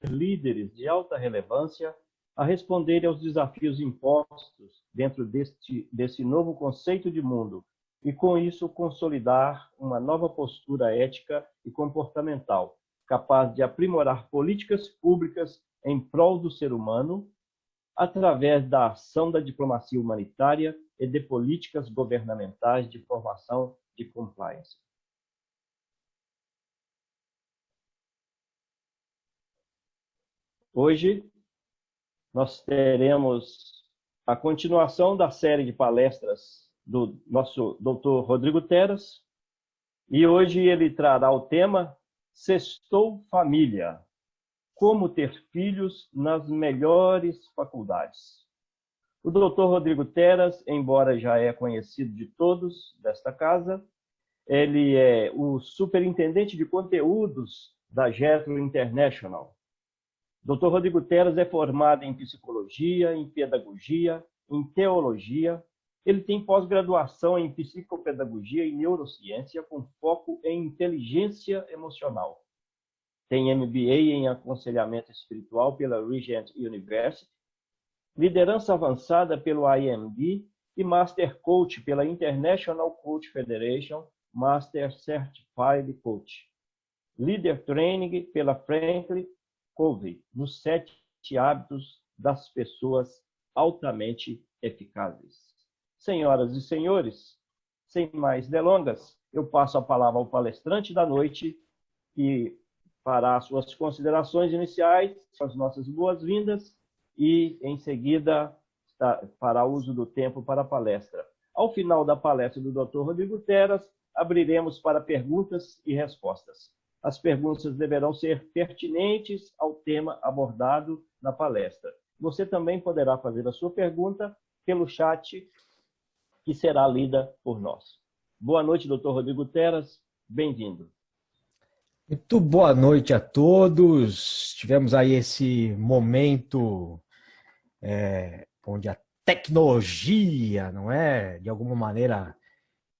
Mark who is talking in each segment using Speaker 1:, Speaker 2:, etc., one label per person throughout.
Speaker 1: líderes de alta relevância a responderem aos desafios impostos dentro desse novo conceito de mundo e, com isso, consolidar uma nova postura ética e comportamental, capaz de aprimorar políticas públicas em prol do ser humano, através da ação da diplomacia humanitária e de políticas governamentais de formação de compliance. Hoje, nós teremos a continuação da série de palestras do nosso Dr. Rodrigo Teras, e hoje ele trará o tema Sextou Família, como ter filhos nas melhores faculdades. O Dr. Rodrigo Teras, embora já é conhecido de todos desta casa, ele é o superintendente de conteúdos da Getro International. Dr. Rodrigo Teras é formado em psicologia, em pedagogia, em teologia. Ele tem pós-graduação em psicopedagogia e neurociência com foco em inteligência emocional. Tem MBA em aconselhamento espiritual pela Regent University, liderança avançada pelo IMD e Master Coach pela International Coach Federation, Master Certified Coach. Leader Training pela Franklin Covey, nos 7 hábitos das pessoas altamente eficazes. Senhoras e senhores, sem mais delongas, eu passo a palavra ao palestrante da noite que fará as suas considerações iniciais, as nossas boas-vindas e, em seguida, fará uso do tempo para a palestra. Ao final da palestra do Dr. Rodrigo Teras, abriremos para perguntas e respostas. As perguntas deverão ser pertinentes ao tema abordado na palestra. Você também poderá fazer a sua pergunta pelo chat, que será lida por nós. Boa noite, Dr. Rodrigo Teras. Bem-vindo.
Speaker 2: Muito boa noite a todos. Tivemos aí esse momento onde a tecnologia, não é, de alguma maneira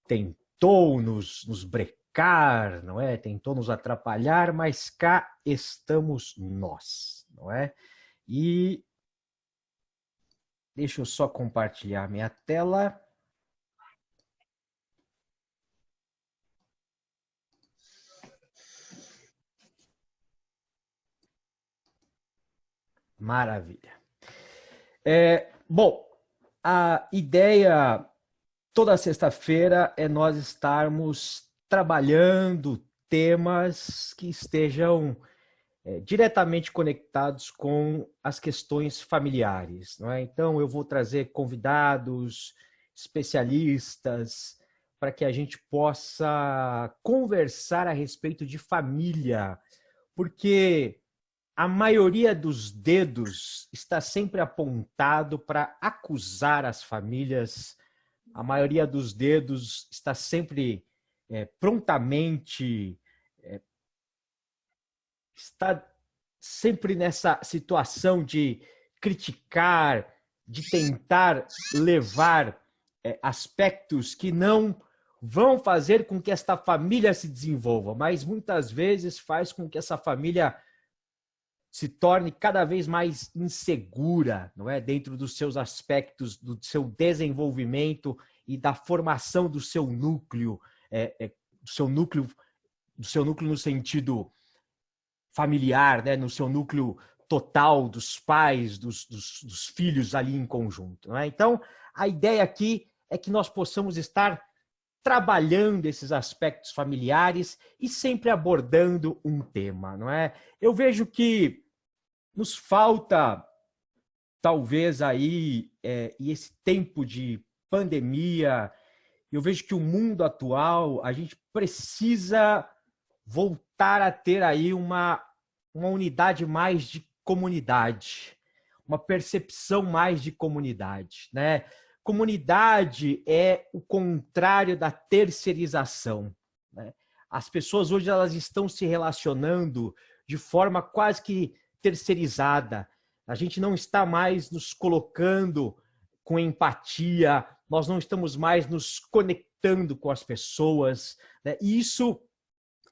Speaker 2: tentou nos brecar, não é? Tentou nos atrapalhar, mas cá estamos nós, não é? E deixa eu só compartilhar minha tela. Maravilha. Bom, a ideia toda sexta-feira é nós estarmos trabalhando temas que estejam diretamente conectados com as questões familiares, não é? Então, eu vou trazer convidados, especialistas, para que a gente possa conversar a respeito de família, porque a maioria dos dedos está sempre apontado para acusar as famílias, a maioria dos dedos está sempre prontamente, está sempre nessa situação de criticar, de tentar levar aspectos que não vão fazer com que esta família se desenvolva, mas muitas vezes faz com que essa família se torne cada vez mais insegura, não é? Dentro dos seus aspectos, do seu desenvolvimento e da formação do seu núcleo, do seu núcleo no sentido familiar, né? No seu núcleo total dos pais, dos filhos ali em conjunto, não é? Então, a ideia aqui é que nós possamos estar trabalhando esses aspectos familiares e sempre abordando um tema, não é? Eu vejo que nos falta, talvez aí, e esse tempo de pandemia, eu vejo que o mundo atual, a gente precisa voltar a ter aí uma unidade mais de comunidade, uma percepção mais de comunidade, né? Comunidade é o contrário da terceirização, né? As pessoas hoje elas estão se relacionando de forma quase que terceirizada. A gente não está mais nos colocando com empatia, nós não estamos mais nos conectando com as pessoas, né? E isso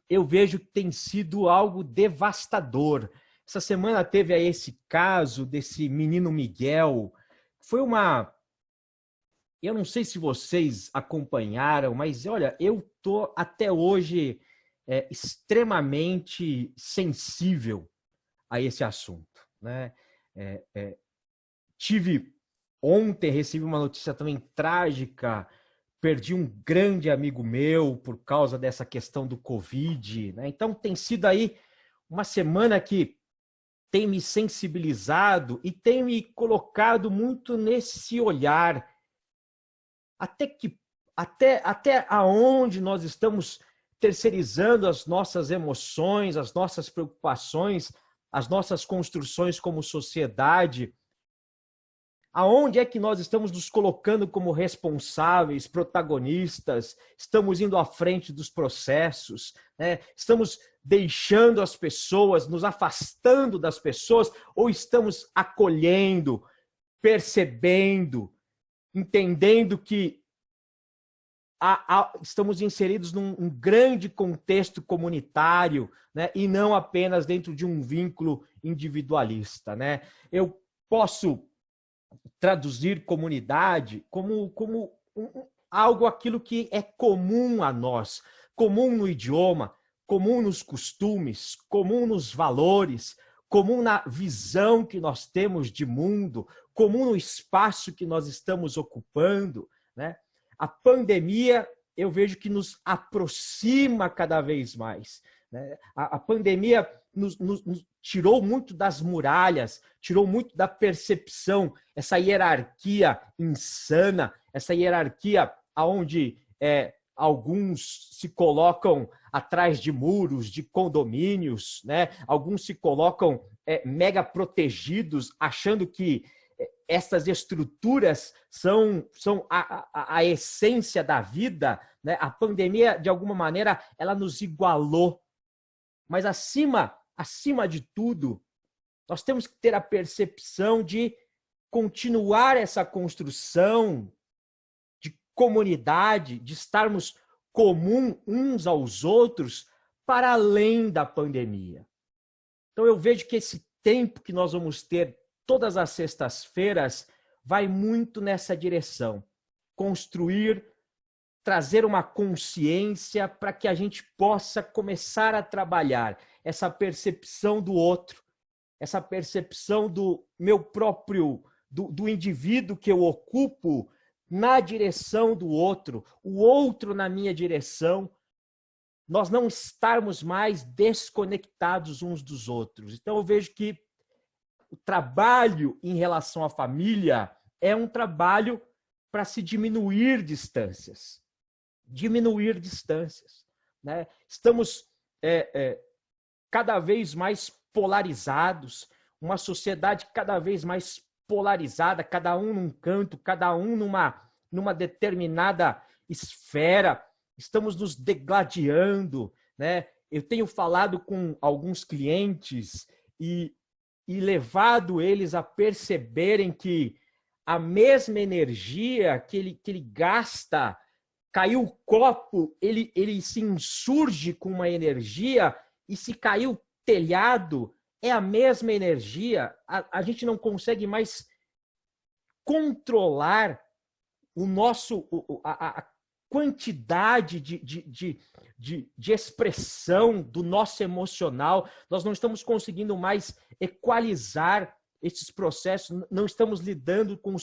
Speaker 2: eu vejo que tem sido algo devastador. Essa semana teve aí esse caso desse menino Miguel. Foi uma... Eu não sei se vocês acompanharam, mas olha, eu tô até hoje extremamente sensível a esse assunto, né? Recebi uma notícia também trágica, perdi um grande amigo meu por causa dessa questão do Covid, né? Então tem sido aí uma semana que tem me sensibilizado e tem me colocado muito nesse olhar até aonde nós estamos terceirizando as nossas emoções, as nossas preocupações, as nossas construções como sociedade. Aonde é que nós estamos nos colocando como responsáveis, protagonistas, estamos indo à frente dos processos, né? Estamos deixando as pessoas, nos afastando das pessoas, ou estamos acolhendo, percebendo, entendendo que estamos inseridos num grande contexto comunitário, né? E não apenas dentro de um vínculo individualista, né? Eu posso traduzir comunidade como algo aquilo que é comum a nós, comum no idioma, comum nos costumes, comum nos valores, comum na visão que nós temos de mundo, comum no espaço que nós estamos ocupando, né? A pandemia, eu vejo que nos aproxima cada vez mais, né? A pandemia nos tirou muito das muralhas, tirou muito da percepção, essa hierarquia insana, essa hierarquia onde alguns se colocam atrás de muros, de condomínios, né? Alguns se colocam mega protegidos, achando que essas estruturas são a essência da vida, né? A pandemia, de alguma maneira, ela nos igualou. Mas acima de tudo, nós temos que ter a percepção de continuar essa construção de comunidade, de estarmos comum uns aos outros para além da pandemia. Então eu vejo que esse tempo que nós vamos ter todas as sextas-feiras vai muito nessa direção. Construir, trazer uma consciência para que a gente possa começar a trabalhar essa percepção do outro, essa percepção do meu próprio, do indivíduo que eu ocupo na direção do outro, o outro na minha direção, nós não estarmos mais desconectados uns dos outros. Então eu vejo que o trabalho em relação à família é um trabalho para se diminuir distâncias. Diminuir distâncias, né? Estamos cada vez mais polarizados, uma sociedade cada vez mais polarizada, cada um num canto, cada um numa determinada esfera. Estamos nos degladiando, né? Eu tenho falado com alguns clientes e levado eles a perceberem que a mesma energia que ele gasta, caiu o copo, ele se insurge com uma energia, e se caiu o telhado, é a mesma energia. A gente não consegue mais controlar a quantidade de expressão do nosso emocional. Nós não estamos conseguindo mais equalizar esses processos, não estamos lidando com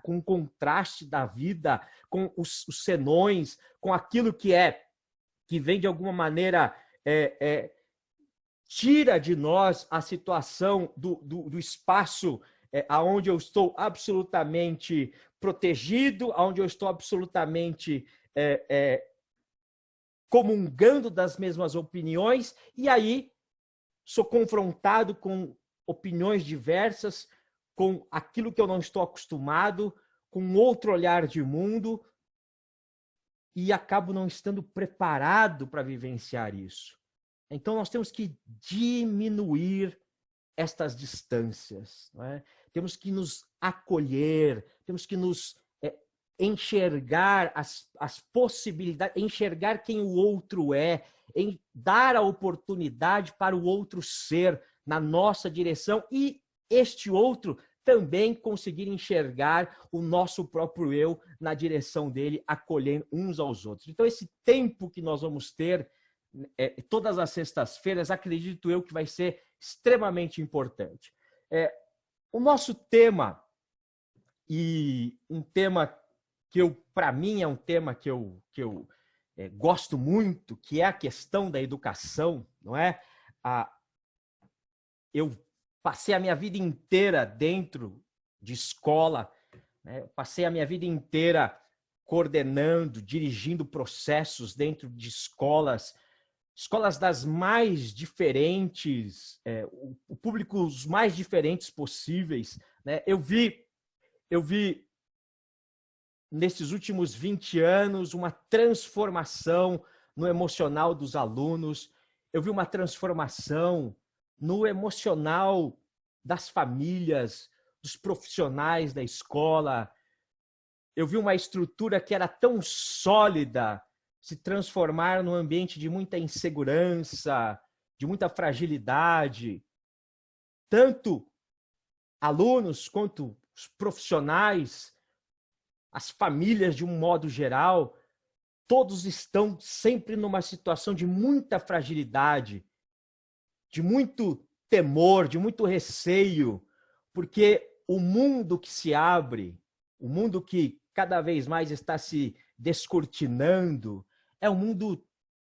Speaker 2: com o contraste da vida, com os senões, com aquilo que vem de alguma maneira tira de nós a situação do espaço aonde eu estou absolutamente protegido, aonde eu estou absolutamente comungando das mesmas opiniões, e aí sou confrontado com opiniões diversas, com aquilo que eu não estou acostumado, com outro olhar de mundo, e acabo não estando preparado para vivenciar isso. Então, nós temos que diminuir estas distâncias, não é? Temos que nos acolher, temos que nos enxergar as possibilidades, enxergar quem o outro é, dar a oportunidade para o outro ser. na nossa direção e este outro também conseguir enxergar o nosso próprio eu na direção dele, acolhendo uns aos outros. Então, esse tempo que nós vamos ter todas as sextas-feiras, acredito eu que vai ser extremamente importante. O nosso tema, e um tema que para mim é um tema que eu gosto muito, que é a questão da educação, não é? Eu passei a minha vida inteira dentro de escola, né? Passei a minha vida inteira coordenando, dirigindo processos dentro de escolas das mais diferentes, o público os mais diferentes possíveis, né? Eu vi nesses últimos 20 anos uma transformação no emocional dos alunos, eu vi uma transformação no emocional das famílias, dos profissionais da escola. Eu vi uma estrutura que era tão sólida se transformar num ambiente de muita insegurança, de muita fragilidade. Tanto alunos quanto os profissionais, as famílias de um modo geral, todos estão sempre numa situação de muita fragilidade, de muito temor, de muito receio, porque o mundo que se abre, o mundo que cada vez mais está se descortinando, é um mundo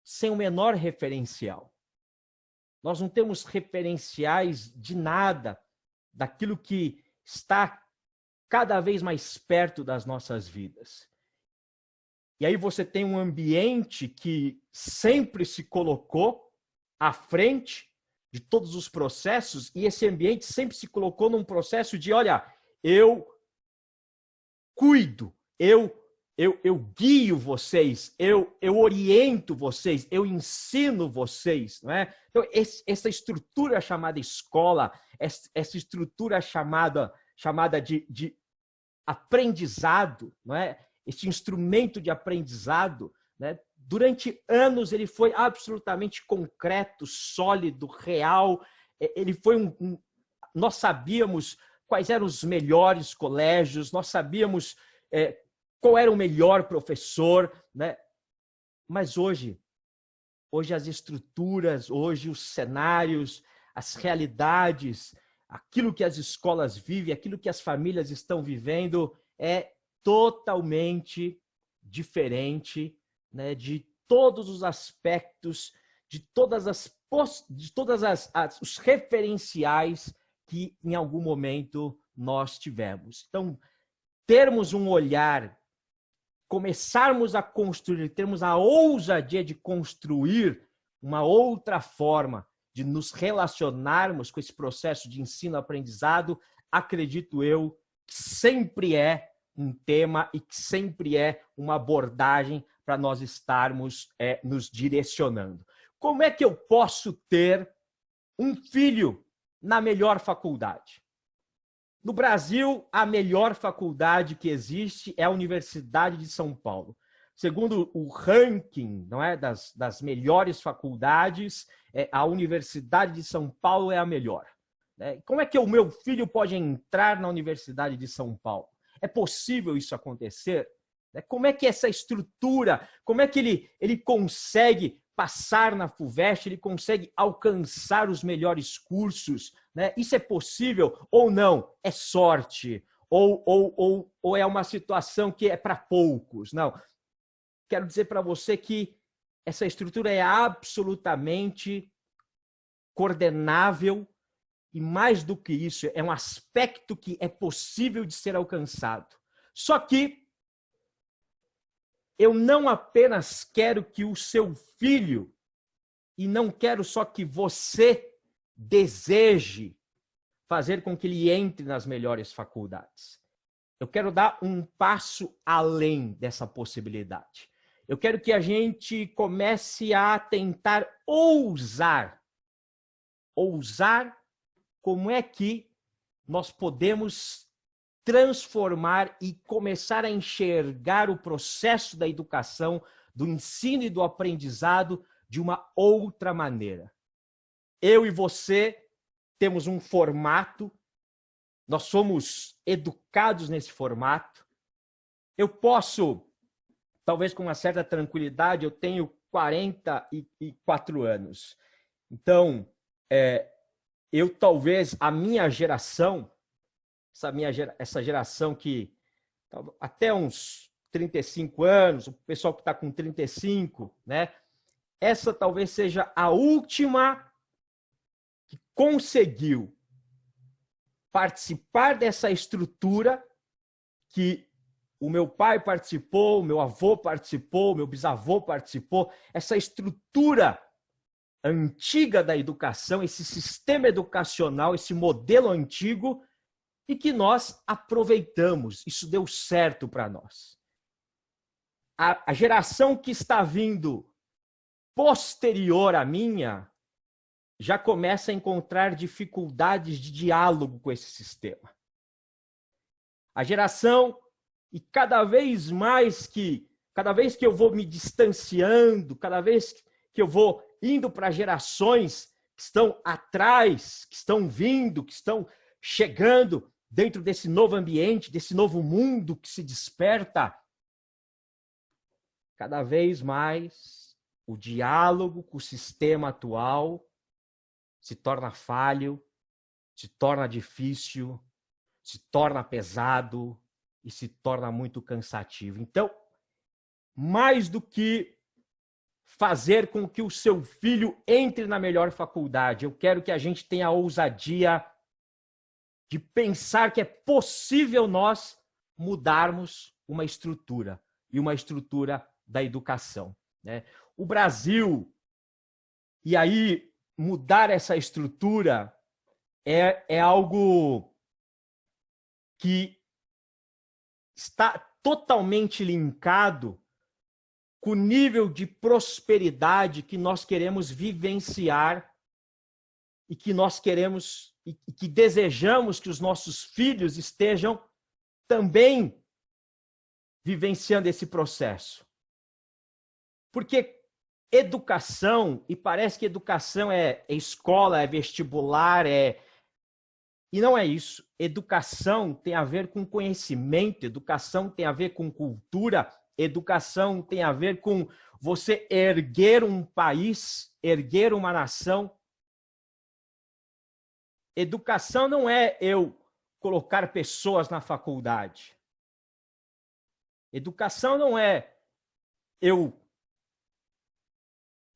Speaker 2: sem o menor referencial. Nós não temos referenciais de nada daquilo que está cada vez mais perto das nossas vidas. E aí você tem um ambiente que sempre se colocou à frente de todos os processos, e esse ambiente sempre se colocou num processo de, olha, eu cuido, eu guio vocês, eu oriento vocês, eu ensino vocês, não é? Então, essa estrutura chamada escola, essa estrutura chamada de aprendizado, não é? Este instrumento de aprendizado, né? Durante anos ele foi absolutamente concreto, sólido, real. Ele foi nós sabíamos quais eram os melhores colégios, nós sabíamos qual era o melhor professor, né? Mas hoje as estruturas, hoje os cenários, as realidades, aquilo que as escolas vivem, aquilo que as famílias estão vivendo é totalmente diferente, né, de todos os aspectos, de todas os referenciais que em algum momento nós tivemos. Então, termos um olhar, começarmos a construir, termos a ousadia de construir uma outra forma de nos relacionarmos com esse processo de ensino-aprendizado, acredito eu, que sempre é um tema e que sempre é uma abordagem para nós estarmos nos direcionando. Como é que eu posso ter um filho na melhor faculdade? No Brasil, a melhor faculdade que existe é a Universidade de São Paulo. Segundo o ranking, não é, das melhores faculdades, a Universidade de São Paulo é a melhor. Como é que o meu filho pode entrar na Universidade de São Paulo? É possível isso acontecer? Como é que essa estrutura, como é que ele consegue passar na FUVEST, ele consegue alcançar os melhores cursos, né? Isso é possível ou não? É sorte? Ou é uma situação que é para poucos? Não. Quero dizer para você que essa estrutura é absolutamente coordenável e, mais do que isso, é um aspecto que é possível de ser alcançado. Só que eu não apenas quero que o seu filho, e não quero só que você deseje fazer com que ele entre nas melhores faculdades. Eu quero dar um passo além dessa possibilidade. Eu quero que a gente comece a tentar ousar como é que nós podemos transformar e começar a enxergar o processo da educação, do ensino e do aprendizado de uma outra maneira. Eu e você temos um formato, nós somos educados nesse formato. Eu posso, talvez com uma certa tranquilidade, eu tenho 44 anos. Então, eu talvez, a minha geração, essa geração que até uns 35 anos, o pessoal que está com 35, né? Essa talvez seja a última que conseguiu participar dessa estrutura que o meu pai participou, o meu avô participou, o meu bisavô participou, essa estrutura antiga da educação, esse sistema educacional, esse modelo antigo, e que nós aproveitamos. Isso deu certo para nós. A geração que está vindo posterior à minha já começa a encontrar dificuldades de diálogo com esse sistema. A geração, e cada vez que eu vou me distanciando, cada vez que eu vou indo para gerações que estão atrás, que estão vindo, que estão chegando dentro desse novo ambiente, desse novo mundo que se desperta, cada vez mais o diálogo com o sistema atual se torna falho, se torna difícil, se torna pesado e se torna muito cansativo. Então, mais do que fazer com que o seu filho entre na melhor faculdade, eu quero que a gente tenha a ousadia de pensar que é possível nós mudarmos uma estrutura, e uma estrutura da educação, né? O Brasil, e aí mudar essa estrutura é algo que está totalmente linkado com o nível de prosperidade que nós queremos vivenciar e que nós queremos e que desejamos que os nossos filhos estejam também vivenciando esse processo. Porque educação, e parece que educação é escola, é vestibular, e não é isso. Educação tem a ver com conhecimento, educação tem a ver com cultura, educação tem a ver com você erguer um país, erguer uma nação. Educação não é eu colocar pessoas na faculdade. Educação não é eu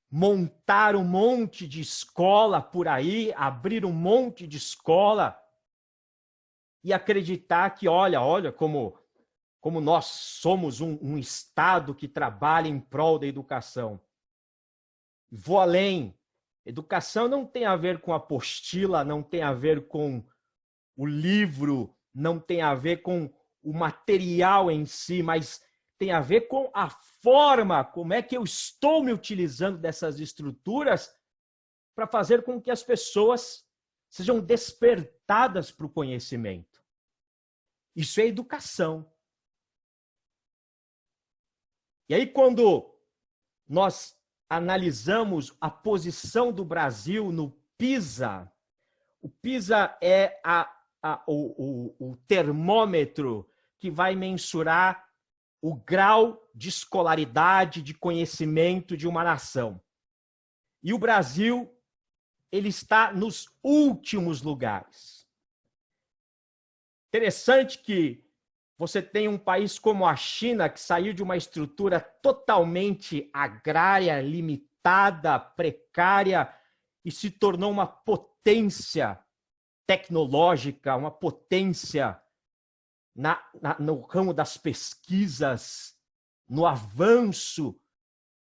Speaker 2: montar um monte de escola por aí, abrir um monte de escola e acreditar que, olha como nós somos um Estado que trabalha em prol da educação. Vou além. Educação não tem a ver com apostila, não tem a ver com o livro, não tem a ver com o material em si, mas tem a ver com a forma, como é que eu estou me utilizando dessas estruturas para fazer com que as pessoas sejam despertadas para o conhecimento. Isso é educação. E aí, quando nós analisamos a posição do Brasil no PISA, o PISA é o termômetro que vai mensurar o grau de escolaridade, de conhecimento de uma nação. E o Brasil, ele está nos últimos lugares. Interessante que você tem um país como a China, que saiu de uma estrutura totalmente agrária, limitada, precária, e se tornou uma potência tecnológica, uma potência no ramo das pesquisas, no avanço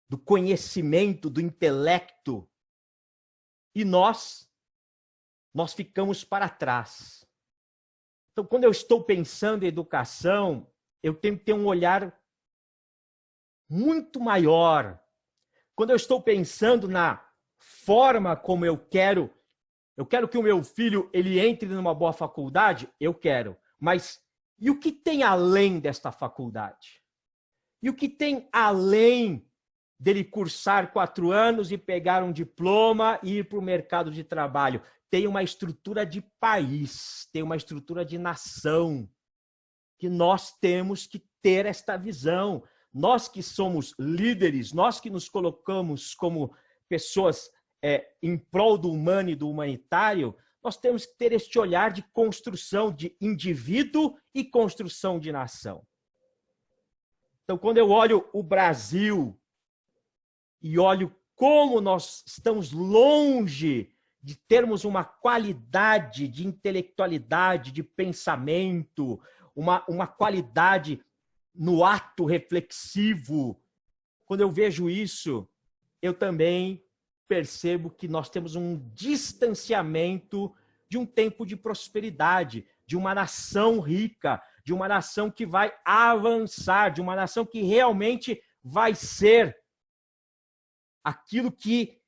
Speaker 2: do conhecimento, do intelecto. E nós ficamos para trás. Então, quando eu estou pensando em educação, eu tenho que ter um olhar muito maior. Quando eu estou pensando na forma como eu quero que o meu filho ele entre numa boa faculdade, eu quero. Mas e o que tem além desta faculdade? E o que tem além dele cursar 4 anos e pegar um diploma e ir para o mercado de trabalho. Tem uma estrutura de país, tem uma estrutura de nação, que nós temos que ter esta visão. Nós que somos líderes, nós que nos colocamos como pessoas em prol do humano e do humanitário, nós temos que ter este olhar de construção de indivíduo e construção de nação. Então, quando eu olho o Brasil e olho como nós estamos longe de termos uma qualidade de intelectualidade, de pensamento, uma qualidade no ato reflexivo, quando eu vejo isso, eu também percebo que nós temos um distanciamento de um tempo de prosperidade, de uma nação rica, de uma nação que vai avançar, de uma nação que realmente vai ser aquilo que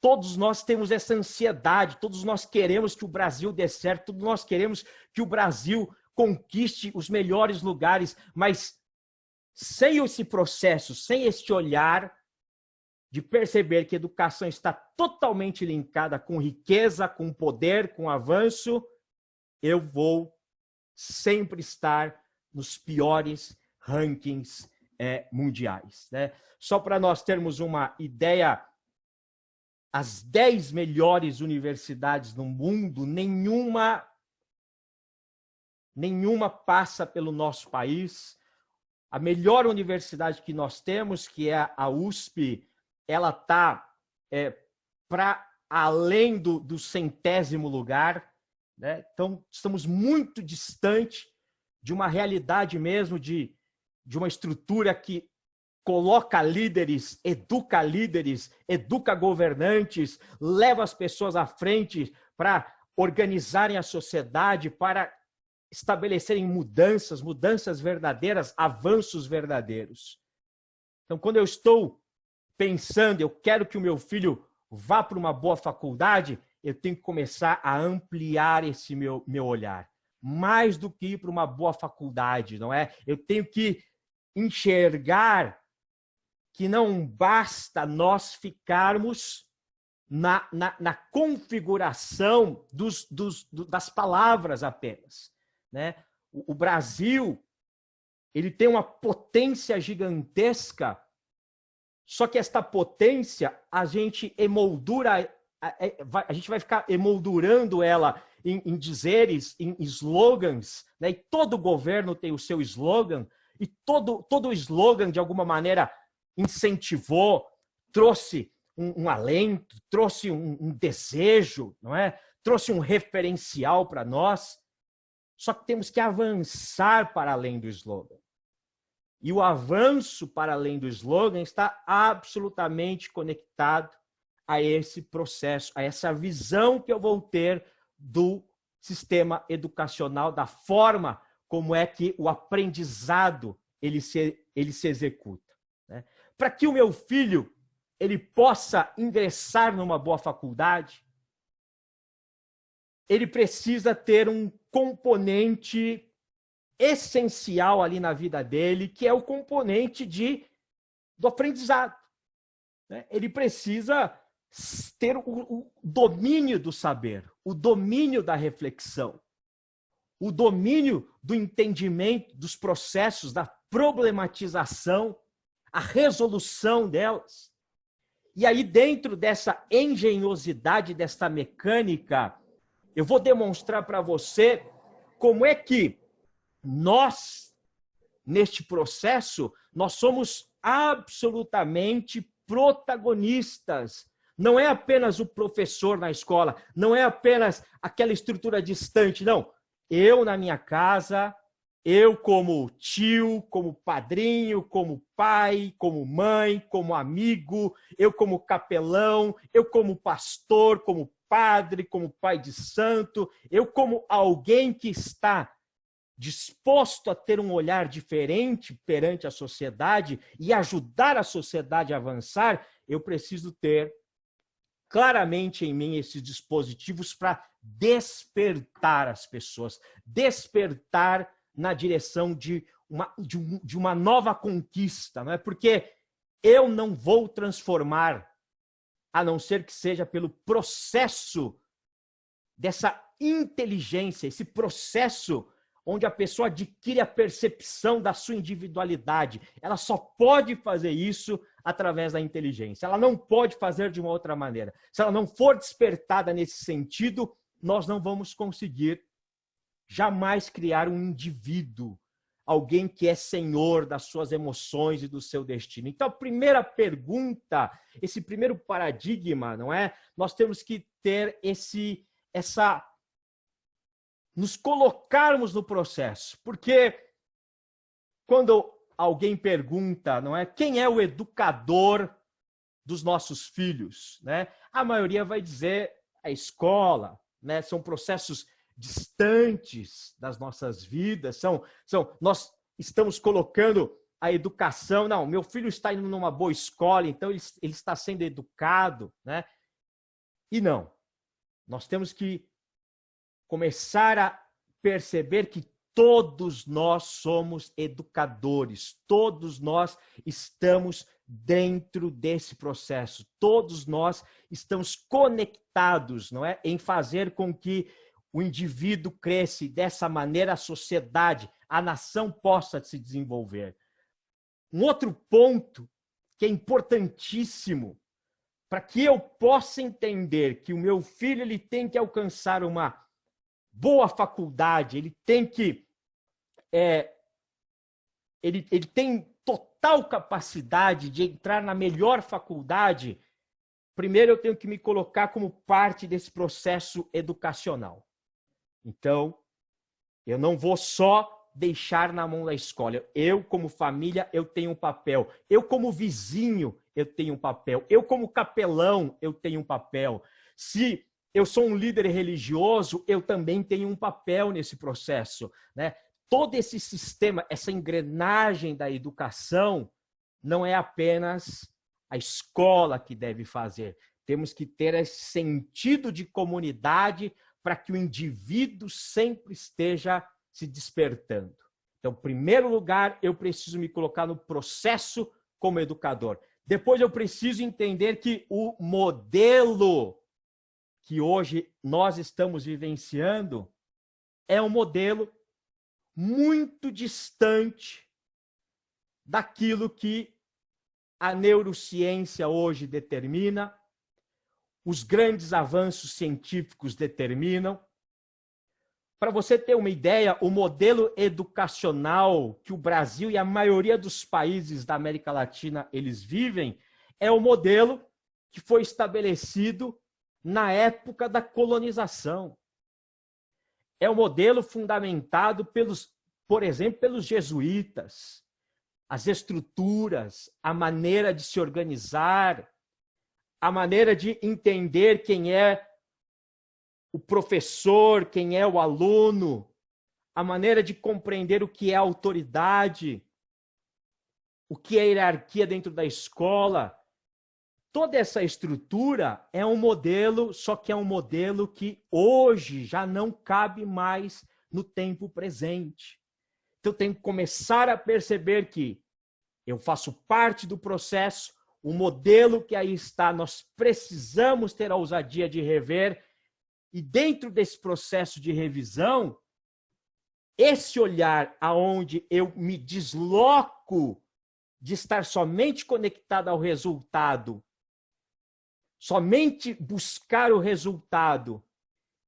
Speaker 2: todos nós temos essa ansiedade, todos nós queremos que o Brasil dê certo, todos nós queremos que o Brasil conquiste os melhores lugares, mas sem esse processo, sem este olhar de perceber que a educação está totalmente linkada com riqueza, com poder, com avanço, eu vou sempre estar nos piores rankings mundiais, né? Só para nós termos uma ideia, as 10 melhores universidades no mundo, nenhuma passa pelo nosso país. A melhor universidade que nós temos, que é a USP, ela está para além do 100º lugar, né? Então, estamos muito distante de uma realidade mesmo, de uma estrutura que coloca líderes, educa governantes, leva as pessoas à frente para organizarem a sociedade, para estabelecerem mudanças verdadeiras, avanços verdadeiros. Então, quando eu estou pensando, eu quero que o meu filho vá para uma boa faculdade, eu tenho que começar a ampliar esse meu olhar. Mais do que ir para uma boa faculdade, não é? Eu tenho que enxergar que não basta nós ficarmos na configuração das palavras apenas, né? O Brasil, ele tem uma potência gigantesca, só que esta potência, a gente emoldura, a gente vai ficar emoldurando ela em dizeres, em slogans, né? E todo governo tem o seu slogan, e todo slogan, de alguma maneira, incentivou, trouxe um alento, trouxe um desejo, não é? Trouxe um referencial para nós. Só que temos que avançar para além do slogan. E o avanço para além do slogan está absolutamente conectado a esse processo, a essa visão que eu vou ter do sistema educacional, da forma como é que o aprendizado ele se executa, né? Para que o meu filho ele possa ingressar numa boa faculdade, ele precisa ter um componente essencial ali na vida dele, que é o componente do aprendizado, né? Ele precisa ter o domínio do saber, o domínio da reflexão, o domínio do entendimento dos processos, da problematização, a resolução delas. E aí, dentro dessa engenhosidade, dessa mecânica, eu vou demonstrar para você como é que nós, neste processo, nós somos absolutamente protagonistas. Não é apenas o professor na escola, não é apenas aquela estrutura distante, não. Eu, na minha casa, eu como tio, como padrinho, como pai, como mãe, como amigo, eu como capelão, eu como pastor, como padre, como pai de santo, eu como alguém que está disposto a ter um olhar diferente perante a sociedade e ajudar a sociedade a avançar, eu preciso ter claramente em mim esses dispositivos para despertar as pessoas, despertar na direção de uma nova conquista, não é? Porque eu não vou transformar, a não ser que seja pelo processo dessa inteligência, esse processo onde a pessoa adquire a percepção da sua individualidade. Ela só pode fazer isso através da inteligência. Ela não pode fazer de uma outra maneira. Se ela não for despertada nesse sentido, nós não vamos conseguir jamais criar um indivíduo, alguém que é senhor das suas emoções e do seu destino. Então, a primeira pergunta, esse primeiro paradigma, não é? Nós temos que ter nos colocarmos no processo, porque quando alguém pergunta, não é, quem é o educador dos nossos filhos, né? A maioria vai dizer a escola, né? São processos distantes das nossas vidas, nós estamos colocando a educação, não, meu filho está indo numa boa escola, então ele está sendo educado, né? E não, nós temos que começar a perceber que todos nós somos educadores, todos nós estamos dentro desse processo, todos nós estamos conectados, não é? Em fazer com que o indivíduo cresça e dessa maneira a sociedade, a nação possa se desenvolver. Um outro ponto que é importantíssimo para que eu possa entender que o meu filho ele tem que alcançar uma boa faculdade, ele tem que ele tem total capacidade de entrar na melhor faculdade. Primeiro eu tenho que me colocar como parte desse processo educacional. Então, eu não vou só deixar na mão da escola. Eu, como família, eu tenho um papel. Eu, como vizinho, eu tenho um papel. Eu, como capelão, eu tenho um papel. Se eu sou um líder religioso, eu também tenho um papel nesse processo, né? Todo esse sistema, essa engrenagem da educação, não é apenas a escola que deve fazer. Temos que ter esse sentido de comunidade para que o indivíduo sempre esteja se despertando. Então, em primeiro lugar, eu preciso me colocar no processo como educador. Depois, eu preciso entender que o modelo que hoje nós estamos vivenciando é um modelo muito distante daquilo que a neurociência hoje determina, os grandes avanços científicos determinam. Para você ter uma ideia, o modelo educacional que o Brasil e a maioria dos países da América Latina eles vivem é o modelo que foi estabelecido na época da colonização. É um modelo fundamentado por exemplo, pelos jesuítas. As estruturas, a maneira de se organizar, a maneira de entender quem é o professor, quem é o aluno, a maneira de compreender o que é autoridade, o que é hierarquia dentro da escola. Toda essa estrutura é um modelo, só que é um modelo que hoje já não cabe mais no tempo presente. Então, eu tenho que começar a perceber que eu faço parte do processo, o modelo que aí está, nós precisamos ter a ousadia de rever, e dentro desse processo de revisão, esse olhar aonde eu me desloco de estar somente conectado ao resultado, somente buscar o resultado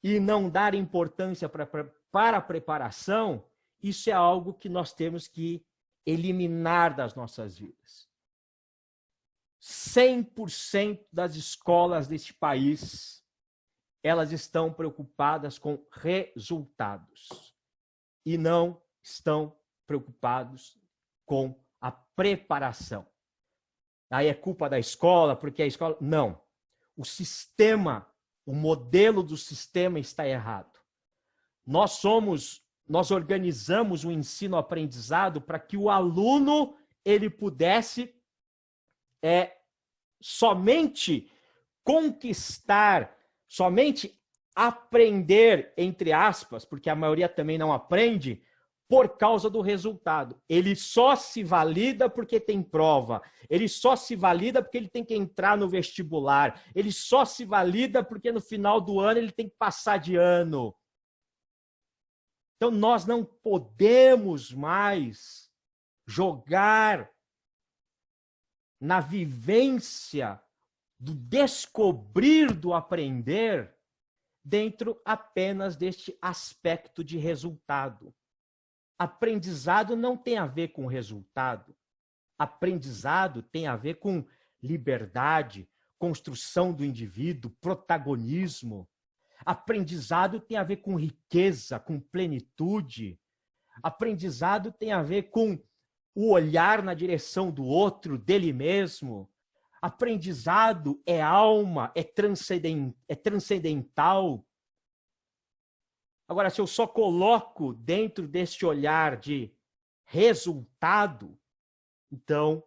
Speaker 2: e não dar importância para a preparação, isso é algo que nós temos que eliminar das nossas vidas. 100% das escolas deste país, elas estão preocupadas com resultados e não estão preocupados com a preparação. Aí é culpa da escola, porque a escola... Não. O sistema, o modelo do sistema está errado. Nós organizamos o ensino-aprendizado para que o aluno ele pudesse somente conquistar, somente aprender, entre aspas, porque a maioria também não aprende, por causa do resultado. Ele só se valida porque tem prova. Ele só se valida porque ele tem que entrar no vestibular. Ele só se valida porque no final do ano ele tem que passar de ano. Então nós não podemos mais jogar na vivência do descobrir, do aprender, dentro apenas deste aspecto de resultado. Aprendizado não tem a ver com resultado. Aprendizado tem a ver com liberdade, construção do indivíduo, protagonismo. Aprendizado tem a ver com riqueza, com plenitude. Aprendizado tem a ver com o olhar na direção do outro, dele mesmo. Aprendizado é alma, é transcendental. Agora, se eu só coloco dentro deste olhar de resultado, então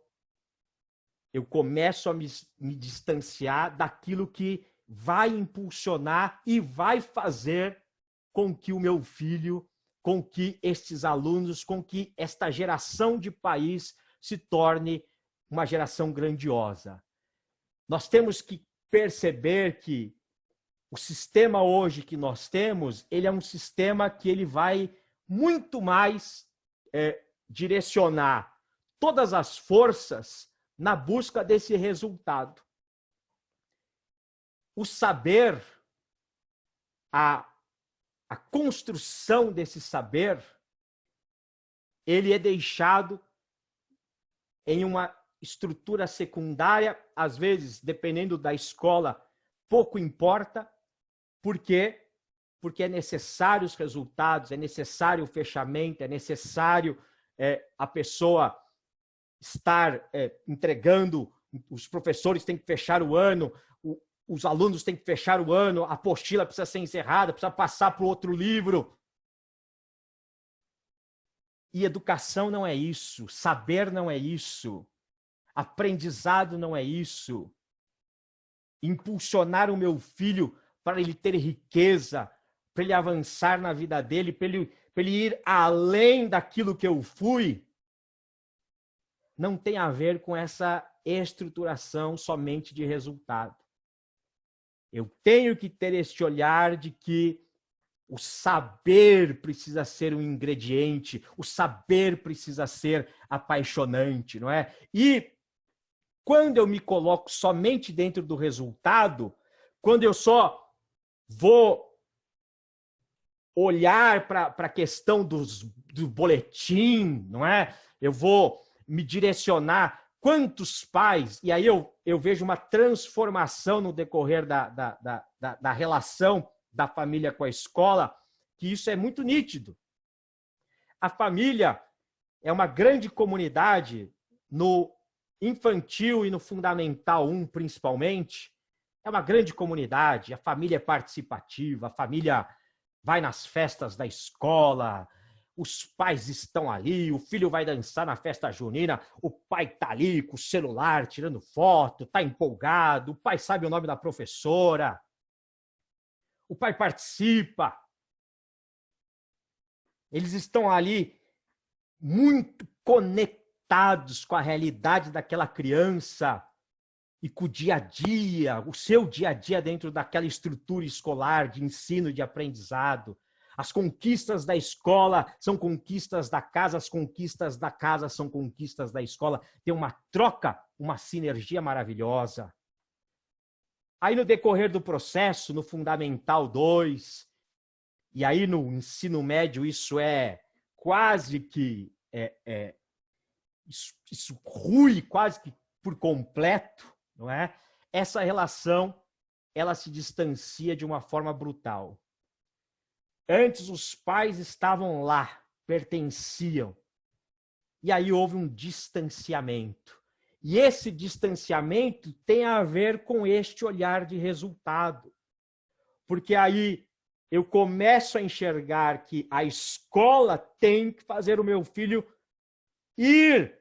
Speaker 2: eu começo a me distanciar daquilo que vai impulsionar e vai fazer com que o meu filho, com que estes alunos, com que esta geração de país se torne uma geração grandiosa. Nós temos que perceber que o sistema hoje que nós temos, ele é um sistema que ele vai muito mais direcionar todas as forças na busca desse resultado. O saber, a construção desse saber, ele é deixado em uma estrutura secundária, às vezes, dependendo da escola, pouco importa. Por quê? Porque é necessário os resultados, é necessário o fechamento, é necessário a pessoa estar entregando, os professores têm que fechar o ano, os alunos têm que fechar o ano, a apostila precisa ser encerrada, precisa passar para o outro livro. E educação não é isso, saber não é isso, aprendizado não é isso. Impulsionar o meu filho para ele ter riqueza, para ele avançar na vida dele, para ele ir além daquilo que eu fui, não tem a ver com essa estruturação somente de resultado. Eu tenho que ter este olhar de que o saber precisa ser um ingrediente, o saber precisa ser apaixonante, não é? E quando eu me coloco somente dentro do resultado, quando eu só vou olhar para a questão do boletim, não é? Eu vou me direcionar. Quantos pais, e aí eu vejo uma transformação no decorrer da relação da família com a escola, que isso é muito nítido. A família é uma grande comunidade no infantil e no fundamental 1, principalmente. É uma grande comunidade, a família é participativa, a família vai nas festas da escola, os pais estão ali, o filho vai dançar na festa junina, o pai está ali com o celular, tirando foto, está empolgado, o pai sabe o nome da professora, o pai participa. Eles estão ali muito conectados com a realidade daquela criança e com o dia a dia, o seu dia a dia dentro daquela estrutura escolar de ensino, de aprendizado. As conquistas da escola são conquistas da casa, as conquistas da casa são conquistas da escola. Tem uma troca, uma sinergia maravilhosa. Aí no decorrer do processo, no Fundamental 2, e aí no ensino médio isso é quase que... Isso rui quase que por completo, não é? Essa relação, ela se distancia de uma forma brutal. Antes os pais estavam lá, pertenciam. E aí houve um distanciamento. E esse distanciamento tem a ver com este olhar de resultado. Porque aí eu começo a enxergar que a escola tem que fazer o meu filho ir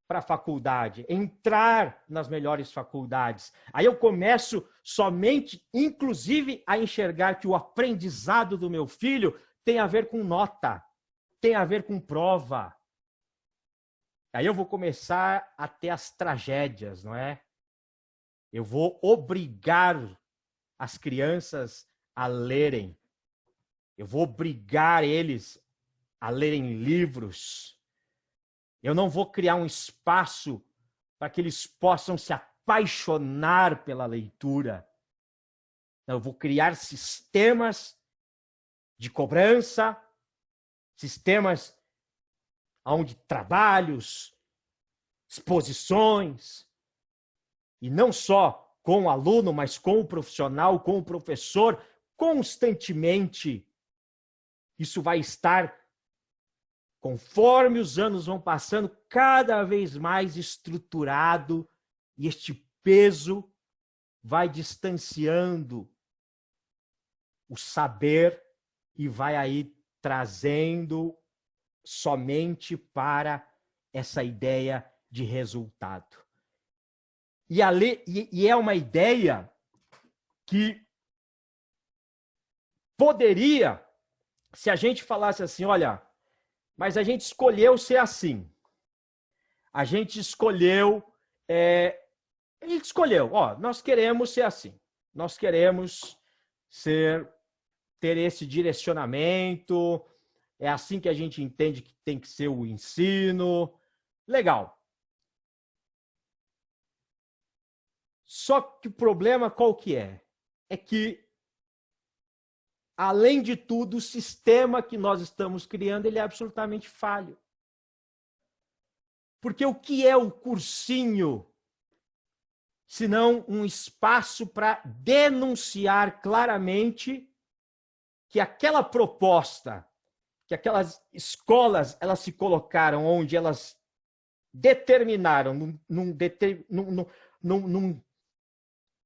Speaker 2: para a faculdade, entrar nas melhores faculdades. Aí eu começo somente, inclusive, a enxergar que o aprendizado do meu filho tem a ver com nota, tem a ver com prova. Aí eu vou começar a ter as tragédias, não é? Eu vou obrigar as crianças a lerem. Eu vou obrigar eles a lerem livros. Eu não vou criar um espaço para que eles possam se apaixonar pela leitura. Eu vou criar sistemas de cobrança, sistemas onde trabalhos, exposições, e não só com o aluno, mas com o profissional, com o professor, constantemente. Isso vai estar, conforme os anos vão passando, cada vez mais estruturado, e este peso vai distanciando o saber e vai aí trazendo somente para essa ideia de resultado. E é uma ideia que poderia, se a gente falasse assim, olha, mas a gente escolheu ser assim. A gente escolheu, ó, nós queremos ser assim. Nós queremos ter esse direcionamento, é assim que a gente entende que tem que ser o ensino. Legal. Só que o problema qual que é? É que, além de tudo, o sistema que nós estamos criando, ele é absolutamente falho. Porque o que é o cursinho, senão um espaço para denunciar claramente que aquela proposta, que aquelas escolas elas se colocaram onde elas determinaram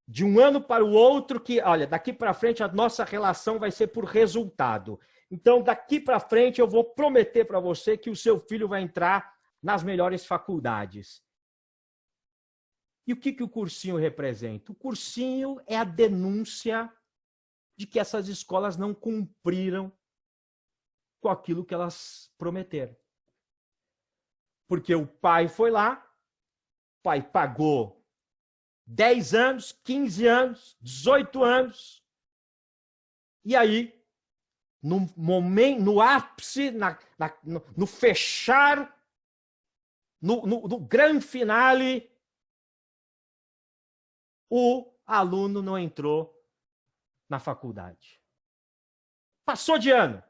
Speaker 2: de um ano para o outro que, olha, daqui para frente a nossa relação vai ser por resultado. Então, daqui para frente eu vou prometer para você que o seu filho vai entrar nas melhores faculdades. E o que o cursinho representa? O cursinho é a denúncia de que essas escolas não cumpriram com aquilo que elas prometeram. Porque o pai foi lá, o pai pagou 10 anos, 15 anos, 18 anos, e aí, no momento, no ápice, no fechar, no grande finale, o aluno não entrou na faculdade. Passou de ano,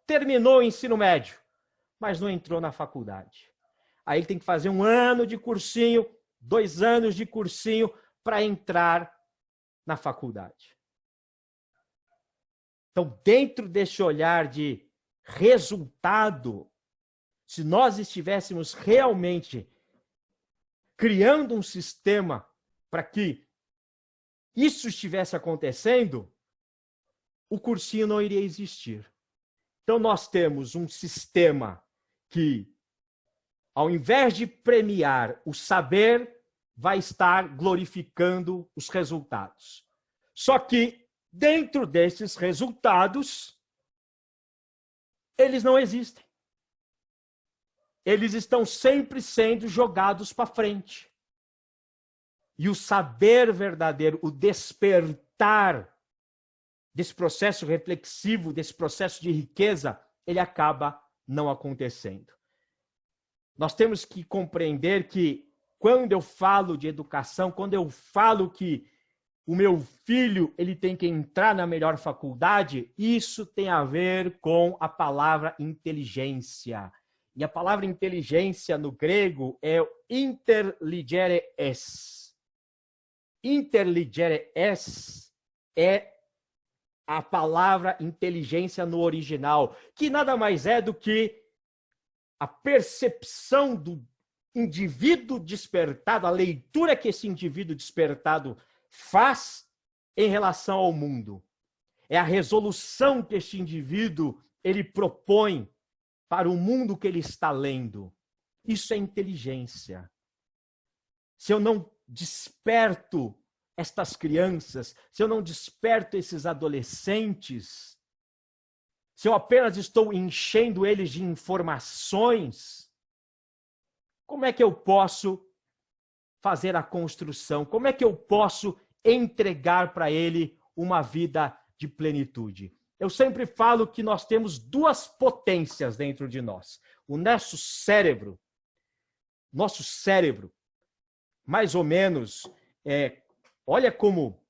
Speaker 2: terminou o ensino médio, mas não entrou na faculdade. Aí ele tem que fazer 1 ano de cursinho, 2 anos de cursinho para entrar na faculdade. Então, dentro desse olhar de resultado, se nós estivéssemos realmente criando um sistema para que isso estivesse acontecendo, o cursinho não iria existir. Então, nós temos um sistema que, ao invés de premiar o saber, vai estar glorificando os resultados. Só que, dentro desses resultados, eles não existem. Eles estão sempre sendo jogados para frente. E o saber verdadeiro, o despertar desse processo reflexivo, desse processo de riqueza, ele acaba não acontecendo. Nós temos que compreender que, quando eu falo de educação, quando eu falo que o meu filho ele tem que entrar na melhor faculdade, isso tem a ver com a palavra inteligência. E a palavra inteligência no grego é interligere es. Interligere es é a palavra inteligência no original, que nada mais é do que a percepção do indivíduo despertado, a leitura que esse indivíduo despertado faz em relação ao mundo. É a resolução que este indivíduo ele propõe para o mundo que ele está lendo. Isso é inteligência. Se eu não desperto estas crianças, se eu não desperto esses adolescentes, se eu apenas estou enchendo eles de informações, como é que eu posso fazer a construção? Como é que eu posso entregar para ele uma vida de plenitude? Eu sempre falo que nós temos duas potências dentro de nós. O nosso cérebro, mais ou menos, olha como...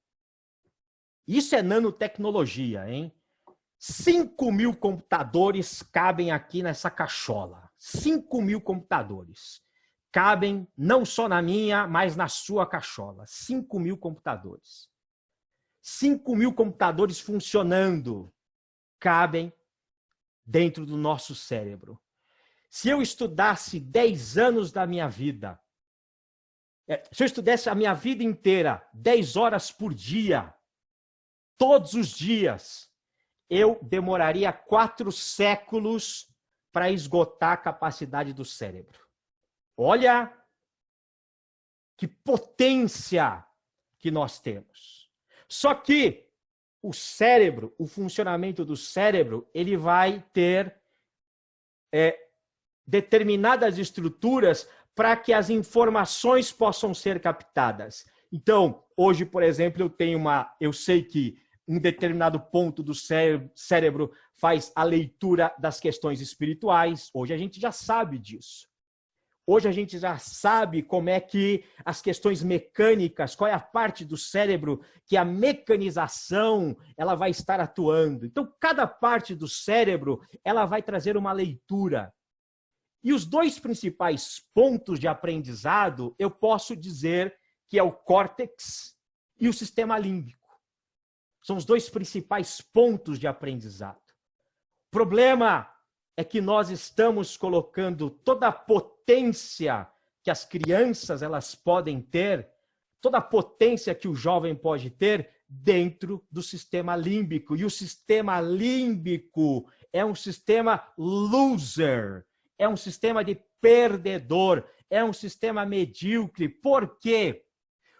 Speaker 2: Isso é nanotecnologia, hein? 5.000 computadores cabem aqui nessa cachola. 5.000 computadores. Cabem não só na minha, mas na sua cachola. 5.000 computadores. 5.000 computadores funcionando cabem dentro do nosso cérebro. Se eu estudasse 10 anos da minha vida, se eu estudasse a minha vida inteira, 10 horas por dia, todos os dias, eu demoraria 4 séculos para esgotar a capacidade do cérebro. Olha que potência que nós temos. Só que o cérebro, o funcionamento do cérebro, ele vai ter determinadas estruturas para que as informações possam ser captadas. Então, hoje, por exemplo, eu sei que um determinado ponto do cérebro faz a leitura das questões espirituais. Hoje a gente já sabe disso. Hoje a gente já sabe como é que as questões mecânicas, qual é a parte do cérebro que a mecanização ela vai estar atuando. Então, cada parte do cérebro ela vai trazer uma leitura. E os dois principais pontos de aprendizado, eu posso dizer que é o córtex e o sistema límbico. São os dois principais pontos de aprendizado. O problema é que nós estamos colocando toda a potência que as crianças elas podem ter, toda a potência que o jovem pode ter dentro do sistema límbico. E o sistema límbico é um sistema loser, é um sistema de perdedor, é um sistema medíocre. Por quê?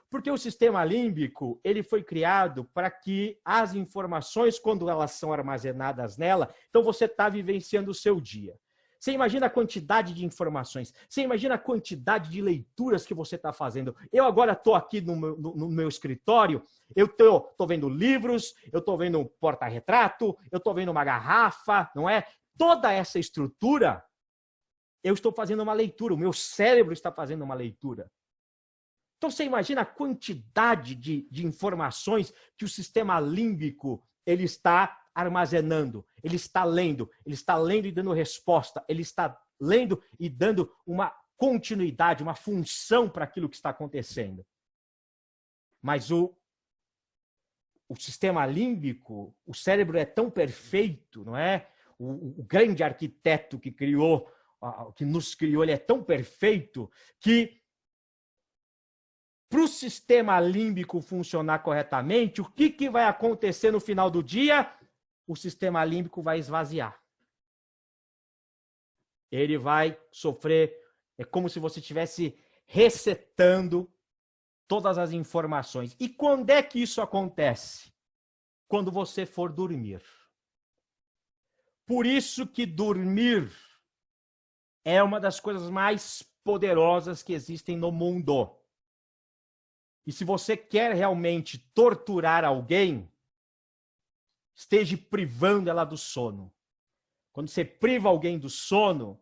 Speaker 2: Porque o sistema límbico ele foi criado para que as informações, quando elas são armazenadas nela, então você está vivenciando o seu dia. Você imagina a quantidade de informações, você imagina a quantidade de leituras que você está fazendo. Eu agora estou aqui no meu escritório, eu estou vendo livros, eu estou vendo um porta-retrato, eu estou vendo uma garrafa, não é? Toda essa estrutura, eu estou fazendo uma leitura, o meu cérebro está fazendo uma leitura. Então, você imagina a quantidade de informações que o sistema límbico ele está armazenando, ele está lendo e dando resposta, ele está lendo e dando uma continuidade, uma função para aquilo que está acontecendo. Mas o sistema límbico, o cérebro é tão perfeito, não é? O grande arquiteto que nos criou, ele é tão perfeito que para o sistema límbico funcionar corretamente, o que vai acontecer no final do dia? O sistema límbico vai esvaziar. Ele vai sofrer, é como se você estivesse resetando todas as informações. E quando é que isso acontece? Quando você for dormir. Por isso que dormir é uma das coisas mais poderosas que existem no mundo. E se você quer realmente torturar alguém, esteja privando ela do sono. Quando você priva alguém do sono,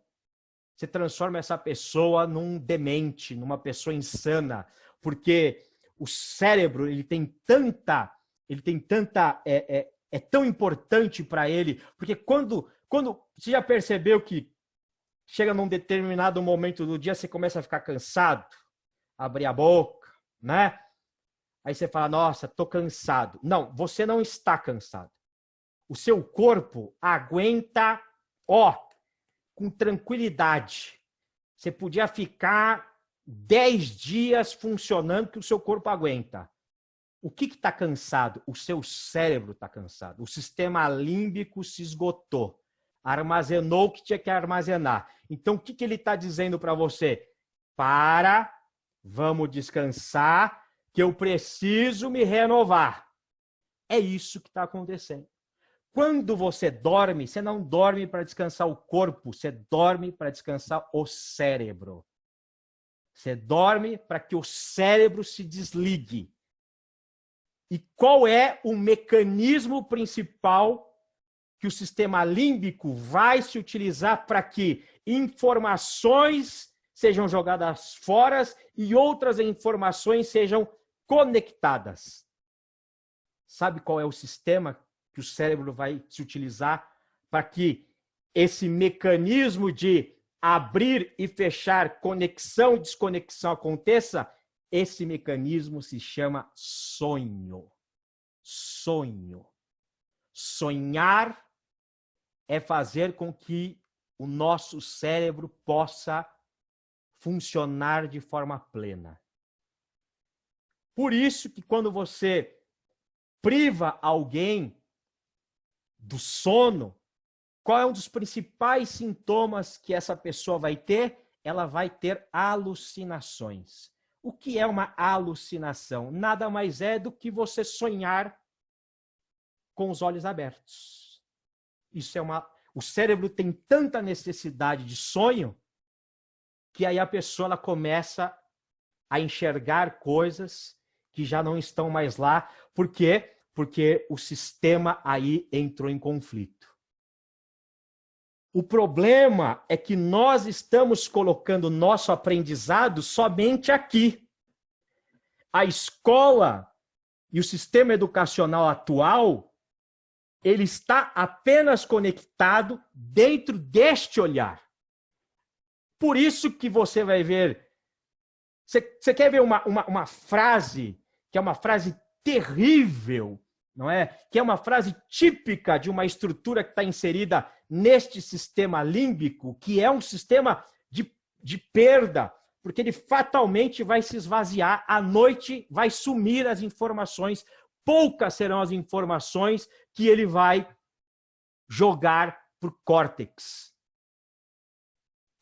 Speaker 2: você transforma essa pessoa num demente, numa pessoa insana, porque o cérebro ele tem tanta é tão importante para ele, porque quando você já percebeu que chega num determinado momento do dia você começa a ficar cansado, abrir a boca, né? Aí você fala, nossa, tô cansado. Não, você não está cansado. O seu corpo aguenta, com tranquilidade. Você podia ficar 10 dias funcionando que o seu corpo aguenta. O que está cansado? O seu cérebro está cansado. O sistema límbico se esgotou. Armazenou o que tinha que armazenar. Então, o que ele está dizendo para você? Vamos descansar, que eu preciso me renovar. É isso que está acontecendo. quando você dorme, você não dorme para descansar o corpo, você dorme para descansar o cérebro. Você dorme para que o cérebro se desligue. E qual é o mecanismo principal que o sistema límbico vai se utilizar para que informações sejam jogadas fora e outras informações sejam conectadas? Sabe qual é o sistema que o cérebro vai se utilizar para que esse mecanismo de abrir e fechar, conexão e desconexão aconteça? Esse mecanismo se chama sonho. Sonho. Sonhar é fazer com que o nosso cérebro possa funcionar de forma plena. Por isso que quando você priva alguém do sono, qual é um dos principais sintomas que essa pessoa vai ter? Ela vai ter alucinações. O que é uma alucinação? Nada mais é do que você sonhar com os olhos abertos. Isso é o cérebro tem tanta necessidade de sonho que aí a pessoa ela começa a enxergar coisas que já não estão mais lá. Por quê? Porque o sistema aí entrou em conflito. O problema é que nós estamos colocando nosso aprendizado somente aqui. A escola e o sistema educacional atual, ele está apenas conectado dentro deste olhar. Por isso que você vai ver... Você quer ver uma frase, que é uma frase terrível, não é? Que é uma frase típica de uma estrutura que está inserida neste sistema límbico, que é um sistema de perda, porque ele fatalmente vai se esvaziar, à noite vai sumir as informações, poucas serão as informações que ele vai jogar para o córtex.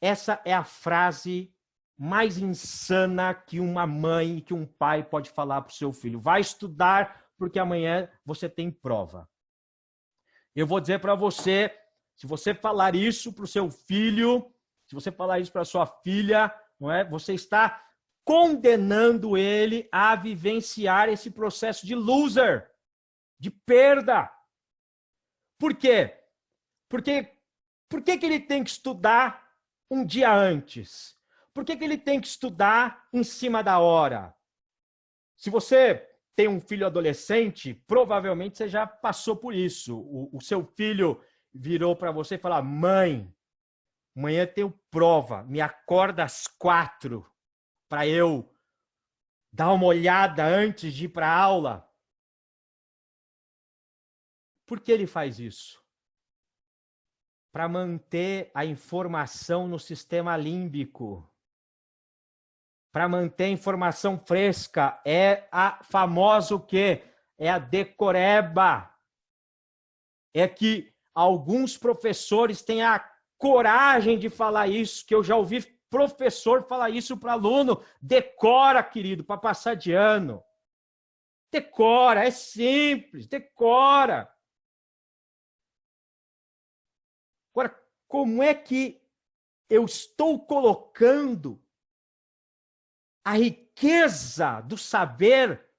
Speaker 2: Essa é a frase mais insana que uma mãe e que um pai pode falar para o seu filho. Vai estudar, porque amanhã você tem prova. Eu vou dizer para você, se você falar isso para o seu filho, se você falar isso para a sua filha, não é? Você está condenando ele a vivenciar esse processo de loser, de perda. Por quê? Por que ele tem que estudar um dia antes? Por que ele tem que estudar em cima da hora? Se você tem um filho adolescente, provavelmente você já passou por isso. O seu filho virou para você e falou: mãe, amanhã eu tenho prova, me acorda às 4 para eu dar uma olhada antes de ir para a aula. Por que ele faz isso? Para manter a informação no sistema límbico. Para manter a informação fresca. É a famosa o quê? É a decoreba. É que alguns professores têm a coragem de falar isso, que eu já ouvi professor falar isso para aluno. Decora, querido, para passar de ano. Decora, é simples, decora. Agora, como é que eu estou colocando a riqueza do saber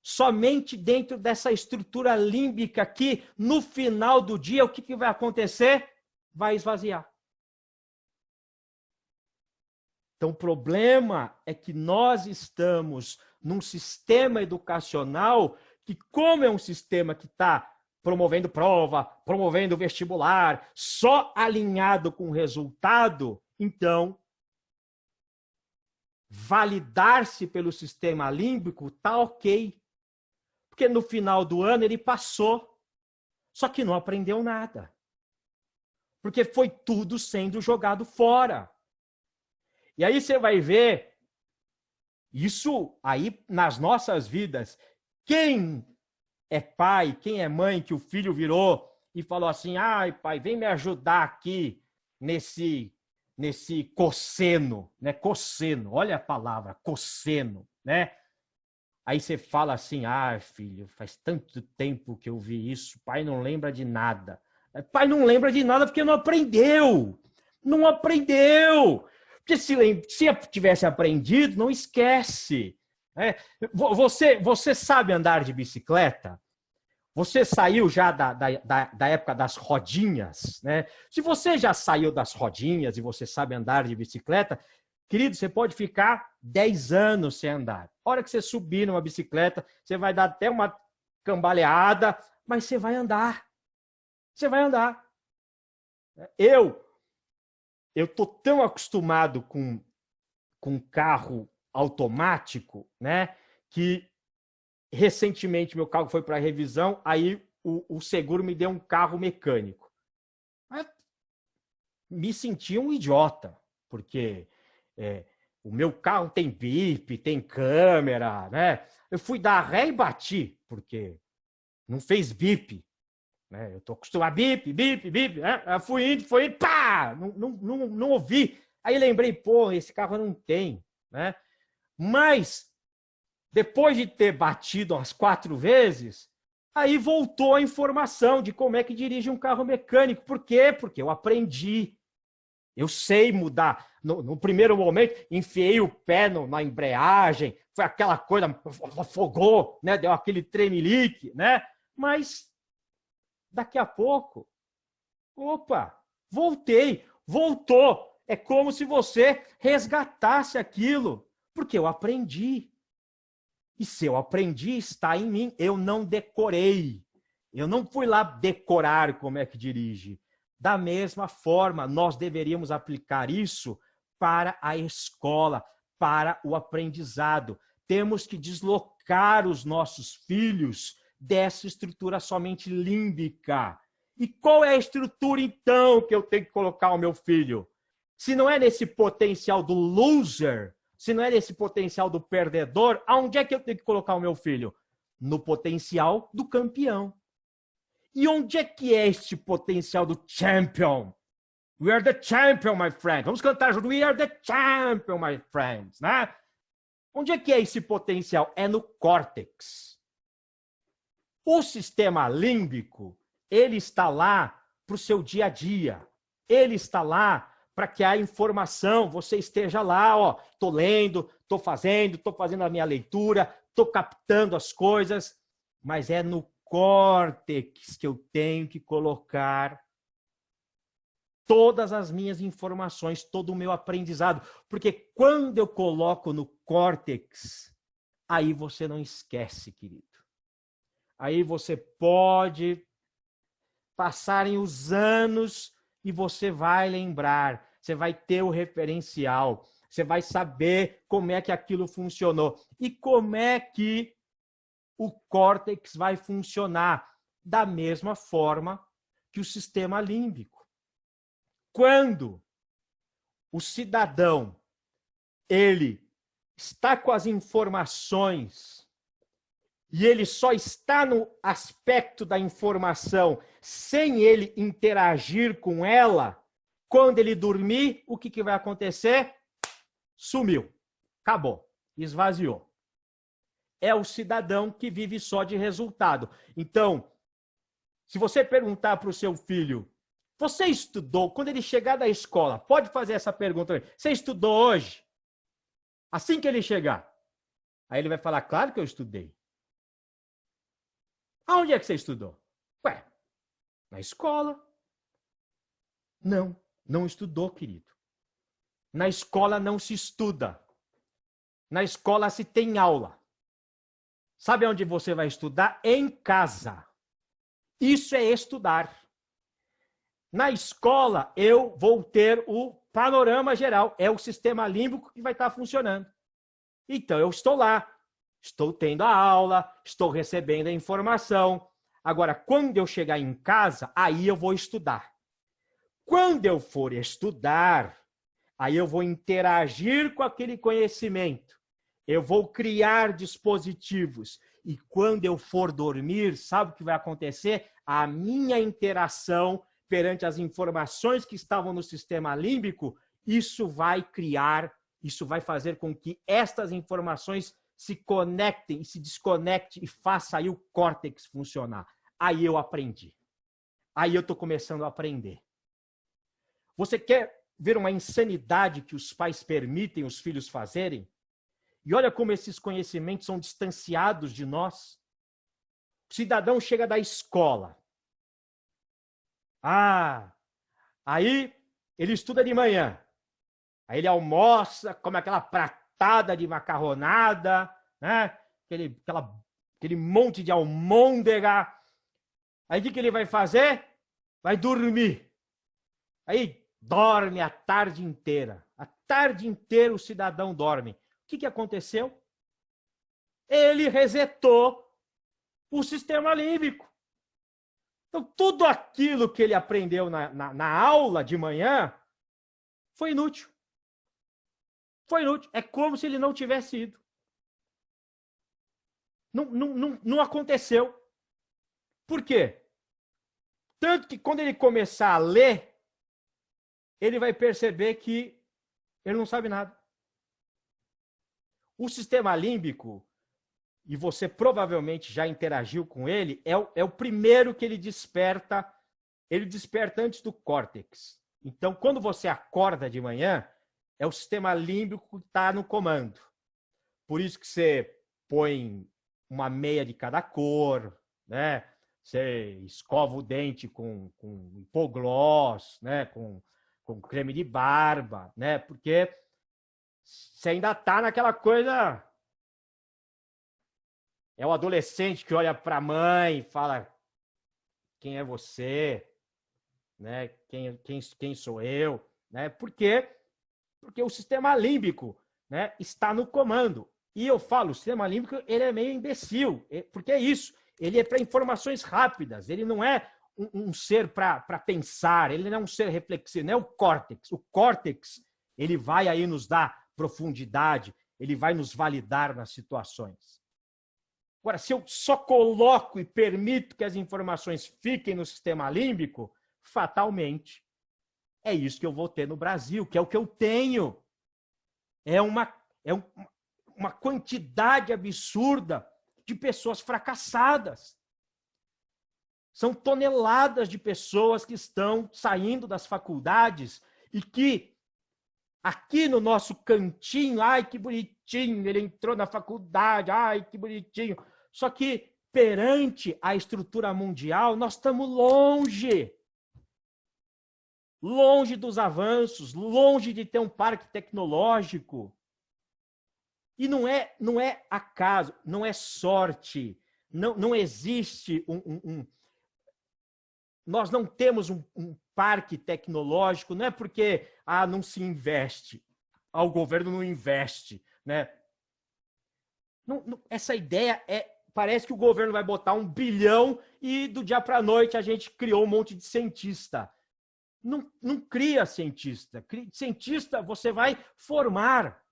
Speaker 2: somente dentro dessa estrutura límbica que, no final do dia, o que vai acontecer? Vai esvaziar. Então, o problema é que nós estamos num sistema educacional que, como é um sistema que está promovendo prova, promovendo vestibular, só alinhado com o resultado, então, validar-se pelo sistema límbico está ok. Porque no final do ano ele passou, só que não aprendeu nada. Porque foi tudo sendo jogado fora. E aí você vai ver, isso aí nas nossas vidas, quem é pai, quem é mãe, que o filho virou e falou assim: ai, pai, vem me ajudar aqui nesse cosseno, né? Cosseno, olha a palavra, cosseno, né? Aí você fala assim, ah, filho, faz tanto tempo que eu vi isso, pai não lembra de nada. Pai não lembra de nada porque não aprendeu. Não aprendeu. Porque se tivesse aprendido, não esquece. Você sabe andar de bicicleta? Você saiu já da época das rodinhas, né? Se você já saiu das rodinhas e você sabe andar de bicicleta, querido, você pode ficar 10 anos sem andar. A hora que você subir numa bicicleta, você vai dar até uma cambaleada, mas você vai andar. Você vai andar. Eu tô tão acostumado com carro automático, né? Que recentemente meu carro foi para revisão, aí o seguro me deu um carro mecânico. Mas me senti um idiota, porque o meu carro tem bip, tem câmera, né? Eu fui dar ré e bati, porque não fez bip. Né? Eu tô acostumado a bip, bip, bip. Né? Eu fui indo, pá! Não ouvi. Aí lembrei, pô, esse carro não tem. Né? Mas, depois de ter batido umas 4 vezes, aí voltou a informação de como é que dirige um carro mecânico. Por quê? Porque eu aprendi. Eu sei mudar. No primeiro momento, enfiei o pé na embreagem, foi aquela coisa, afogou, né? Deu aquele tremelique, né? Mas, daqui a pouco, opa, voltou. É como se você resgatasse aquilo, porque eu aprendi. E se eu aprendi, está em mim. Eu não decorei. Eu não fui lá decorar como é que dirige. Da mesma forma, nós deveríamos aplicar isso para a escola, para o aprendizado. Temos que deslocar os nossos filhos dessa estrutura somente límbica. E qual é a estrutura, então, que eu tenho que colocar o meu filho? Se não é nesse potencial do loser, se não é nesse potencial do perdedor, aonde é que eu tenho que colocar o meu filho? No potencial do campeão. E onde é que é este potencial do champion? We are the champion, my friend. Vamos cantar junto. We are the champion, my friends. Né? Onde é que é esse potencial? É no córtex. O sistema límbico, ele está lá para o seu dia a dia. Ele está lá para que a informação, você esteja lá, ó, estou lendo, estou fazendo a minha leitura, estou captando as coisas, mas é no córtex que eu tenho que colocar todas as minhas informações, todo o meu aprendizado. Porque quando eu coloco no córtex, aí você não esquece, querido. Aí você pode passarem os anos e você vai lembrar, você vai ter o referencial, você vai saber como é que aquilo funcionou e como é que o córtex vai funcionar da mesma forma que o sistema límbico. Quando o cidadão ele está com as informações e ele só está no aspecto da informação sem ele interagir com ela, quando ele dormir, o que vai acontecer? Sumiu. Acabou. Esvaziou. É o cidadão que vive só de resultado. Então, se você perguntar para o seu filho, você estudou? Quando ele chegar da escola, pode fazer essa pergunta. Você estudou hoje? Assim que ele chegar. Aí ele vai falar, claro que eu estudei. Aonde é que você estudou? Ué, na escola. Não, não estudou, querido. Na escola não se estuda. Na escola se tem aula. Sabe onde você vai estudar? Em casa. Isso é estudar. Na escola, eu vou ter o panorama geral. É o sistema límbico que vai estar funcionando. Então, eu estou lá. Estou tendo a aula, estou recebendo a informação. Agora, quando eu chegar em casa, aí eu vou estudar. Quando eu for estudar, aí eu vou interagir com aquele conhecimento. Eu vou criar dispositivos. E quando eu for dormir, sabe o que vai acontecer? A minha interação perante as informações que estavam no sistema límbico, isso vai criar, isso vai fazer com que estas informações se conectem e se desconectem e faça aí o córtex funcionar. Aí eu aprendi. Aí eu estou começando a aprender. Você quer ver uma insanidade que os pais permitem os filhos fazerem? E olha como esses conhecimentos são distanciados de nós. O cidadão chega da escola. Aí ele estuda de manhã. Aí ele almoça, come aquela pratada de macarronada, né? Aquele monte de almôndega. Aí o que ele vai fazer? Vai dormir. Aí dorme a tarde inteira. A tarde inteira o cidadão dorme. O que aconteceu? Ele resetou o sistema límbico. Então, tudo aquilo que ele aprendeu na aula de manhã foi inútil. Foi inútil. É como se ele não tivesse ido. Não aconteceu. Por quê? Tanto que quando ele começar a ler, ele vai perceber que ele não sabe nada. O sistema límbico, e você provavelmente já interagiu com ele, é o primeiro que ele desperta antes do córtex. Então, quando você acorda de manhã, é o sistema límbico que está no comando. Por isso que você põe uma meia de cada cor, né? Você escova o dente com hipoglós, né? Com creme de barba, né? Porque você ainda está naquela coisa. É o adolescente que olha para a mãe e fala: quem é você? Né? Quem sou eu? Né? Por quê? Porque o sistema límbico, né, está no comando. E eu falo, o sistema límbico ele é meio imbecil, porque é isso. Ele é para informações rápidas, ele não é um ser para pensar, ele não é um ser reflexivo, não é o córtex. O córtex ele vai aí nos dar profundidade, ele vai nos validar nas situações. Agora, se eu só coloco e permito que as informações fiquem no sistema límbico, fatalmente, é isso que eu vou ter no Brasil, que é o que eu tenho. É uma quantidade absurda de pessoas fracassadas. São toneladas de pessoas que estão saindo das faculdades e que, aqui no nosso cantinho, ai, que bonitinho, ele entrou na faculdade, ai, que bonitinho. Só que, perante a estrutura mundial, nós estamos longe. Longe dos avanços, longe de ter um parque tecnológico. E não é acaso, não é sorte, não existe nós não temos um parque tecnológico, não é porque não se investe, o governo não investe, né? Essa ideia parece que o governo vai botar 1 bilhão e do dia para a noite a gente criou um monte de cientista. Não cria cientista. Cientista você vai formar.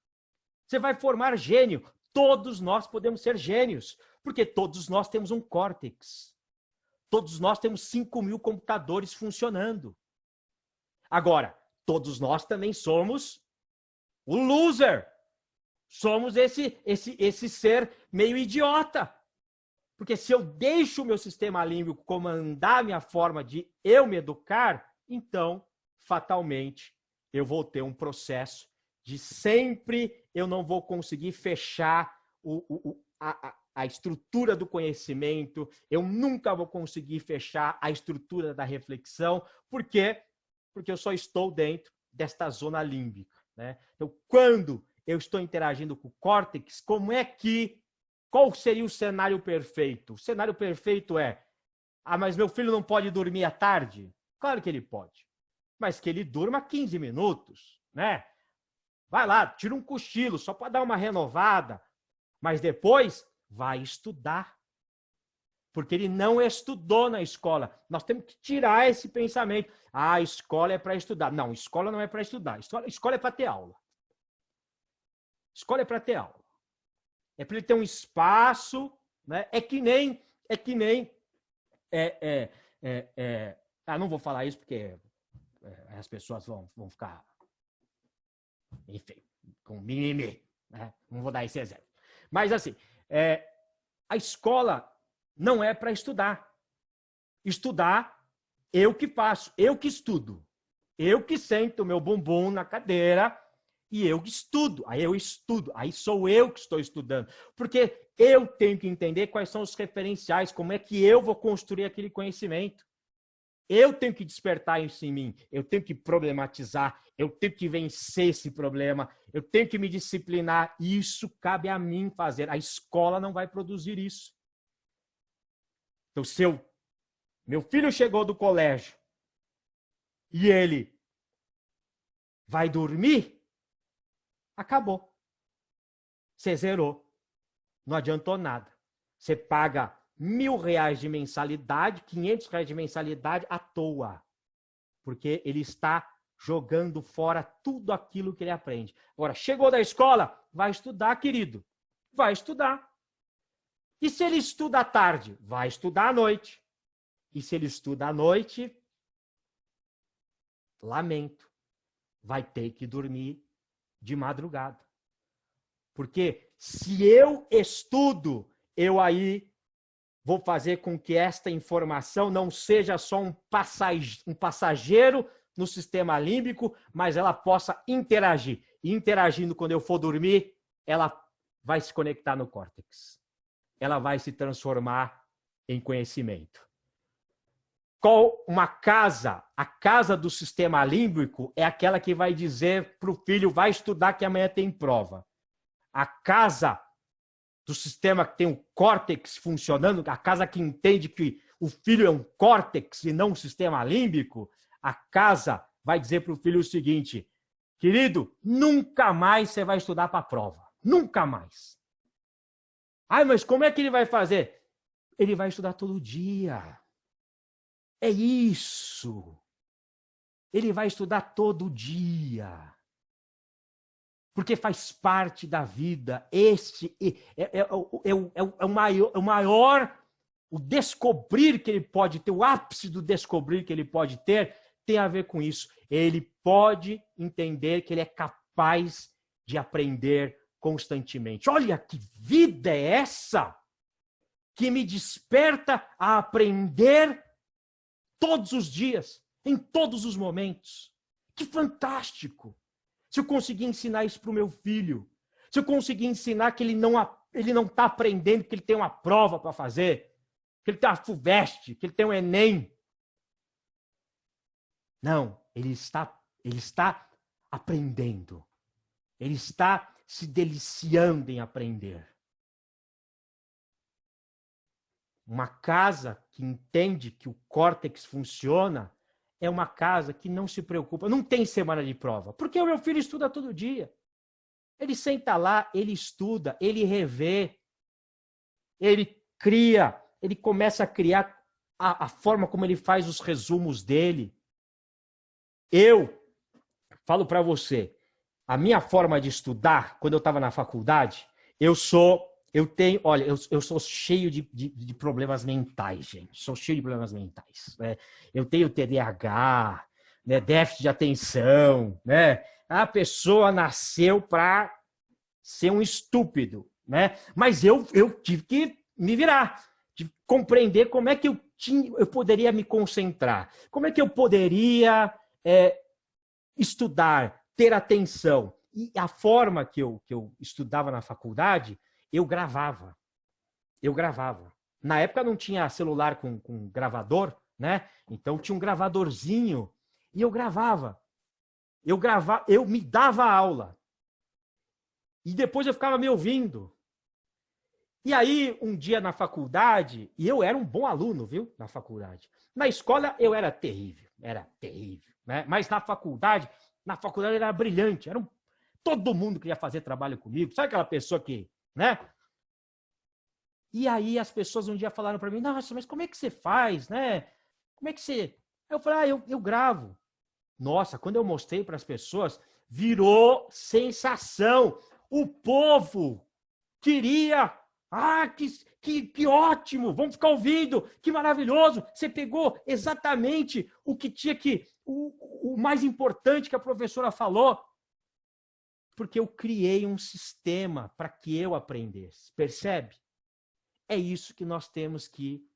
Speaker 2: Você vai formar gênio. Todos nós podemos ser gênios, porque todos nós temos um córtex. Todos nós temos 5.000 computadores funcionando. Agora, todos nós também somos o loser. Somos esse ser meio idiota. Porque se eu deixo o meu sistema límbico comandar a minha forma de eu me educar, então, fatalmente, eu vou ter um processo de sempre eu não vou conseguir fechar a estrutura do conhecimento, eu nunca vou conseguir fechar a estrutura da reflexão. Por quê? Porque eu só estou dentro desta zona límbica, né? Então, quando eu estou interagindo com o córtex, qual seria o cenário perfeito? O cenário perfeito é: mas meu filho não pode dormir à tarde? Claro que ele pode, mas que ele durma 15 minutos, né? Vai lá, tira um cochilo, só para dar uma renovada, mas depois vai estudar, porque ele não estudou na escola. Nós temos que tirar esse pensamento. A escola é para estudar. Não, escola não é para estudar. Escola é para ter aula. Escola é para ter aula. É para ele ter um espaço, né? É que nem não vou falar isso porque as pessoas vão ficar, enfim, com mimimi, né? Não vou dar esse exemplo. Mas, assim, a escola não é para estudar. Estudar, eu que faço, eu que estudo. Eu que sento meu bumbum na cadeira e eu que estudo. Aí eu estudo, aí sou eu que estou estudando. Porque eu tenho que entender quais são os referenciais, como é que eu vou construir aquele conhecimento. Eu tenho que despertar isso em mim, eu tenho que problematizar, eu tenho que vencer esse problema, eu tenho que me disciplinar. Isso cabe a mim fazer. A escola não vai produzir isso. Então, se meu filho chegou do colégio e ele vai dormir, acabou. Você zerou. Não adiantou nada. Você paga R$1.000 de mensalidade, R$500 de mensalidade à toa. Porque ele está jogando fora tudo aquilo que ele aprende. Agora, chegou da escola, vai estudar, querido. Vai estudar. E se ele estuda à tarde? Vai estudar à noite. E se ele estuda à noite, lamento, vai ter que dormir de madrugada. Porque se eu estudo, eu aí vou fazer com que esta informação não seja só um passageiro no sistema límbico, mas ela possa interagir. E interagindo, quando eu for dormir, ela vai se conectar no córtex. Ela vai se transformar em conhecimento. Qual uma casa, a casa do sistema límbico é aquela que vai dizer para o filho, vai estudar que amanhã tem prova. A casa do sistema que tem o córtex funcionando, a casa que entende que o filho é um córtex e não um sistema límbico, a casa vai dizer para o filho o seguinte, querido, nunca mais você vai estudar para a prova. Nunca mais. Ai, mas como é que ele vai fazer? Ele vai estudar todo dia. É isso. Ele vai estudar todo dia. Porque faz parte da vida. Este é o maior, o descobrir que ele pode ter, o ápice do descobrir que ele pode ter, tem a ver com isso. Ele pode entender que ele é capaz de aprender constantemente. Olha que vida é essa que me desperta a aprender todos os dias, em todos os momentos. Que fantástico! Se eu conseguir ensinar isso para o meu filho, se eu conseguir ensinar que ele não está aprendendo, que ele tem uma prova para fazer, que ele tem uma FUVEST, que ele tem um Enem. Não, ele está aprendendo. Ele está se deliciando em aprender. Uma casa que entende que o córtex funciona é uma casa que não se preocupa, não tem semana de prova, porque o meu filho estuda todo dia. Ele senta lá, ele estuda, ele revê, ele cria, ele começa a criar a forma como ele faz os resumos dele. Eu falo para você, a minha forma de estudar, quando eu estava na faculdade, eu sou cheio de problemas mentais, gente. Sou cheio de problemas mentais. Né? Eu tenho TDAH, né? Déficit de atenção, né? A pessoa nasceu para ser um estúpido, né? Mas eu tive que me virar, de compreender como é que eu poderia me concentrar, como é que eu poderia estudar, ter atenção. E a forma que eu estudava na faculdade, eu gravava. Na época não tinha celular com gravador, né? Então tinha um gravadorzinho e eu gravava. Eu me dava aula. E depois eu ficava me ouvindo. E aí, um dia na faculdade, e eu era um bom aluno, viu? Na faculdade. Na escola eu era terrível, né? Mas na faculdade eu era brilhante. Todo mundo queria fazer trabalho comigo. Sabe aquela pessoa que, né? E aí as pessoas um dia falaram para mim, nossa, mas como é que você faz, né? Como é que você... Eu falei, eu gravo. Nossa, quando eu mostrei para as pessoas, virou sensação. O povo queria... que ótimo, vamos ficar ouvindo, que maravilhoso. Você pegou exatamente o que tinha que... O mais importante que a professora falou. Porque eu criei um sistema para que eu aprendesse. Percebe? É isso que nós temos que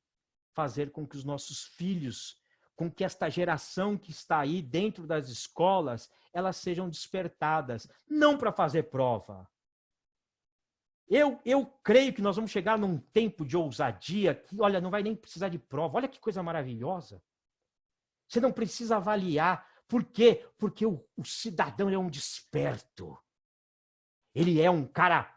Speaker 2: fazer com que os nossos filhos, com que esta geração que está aí dentro das escolas, elas sejam despertadas, não para fazer prova. Eu creio que nós vamos chegar num tempo de ousadia que, olha, não vai nem precisar de prova. Olha que coisa maravilhosa. Você não precisa avaliar. Por quê? Porque o cidadão é um desperto. Ele é um cara,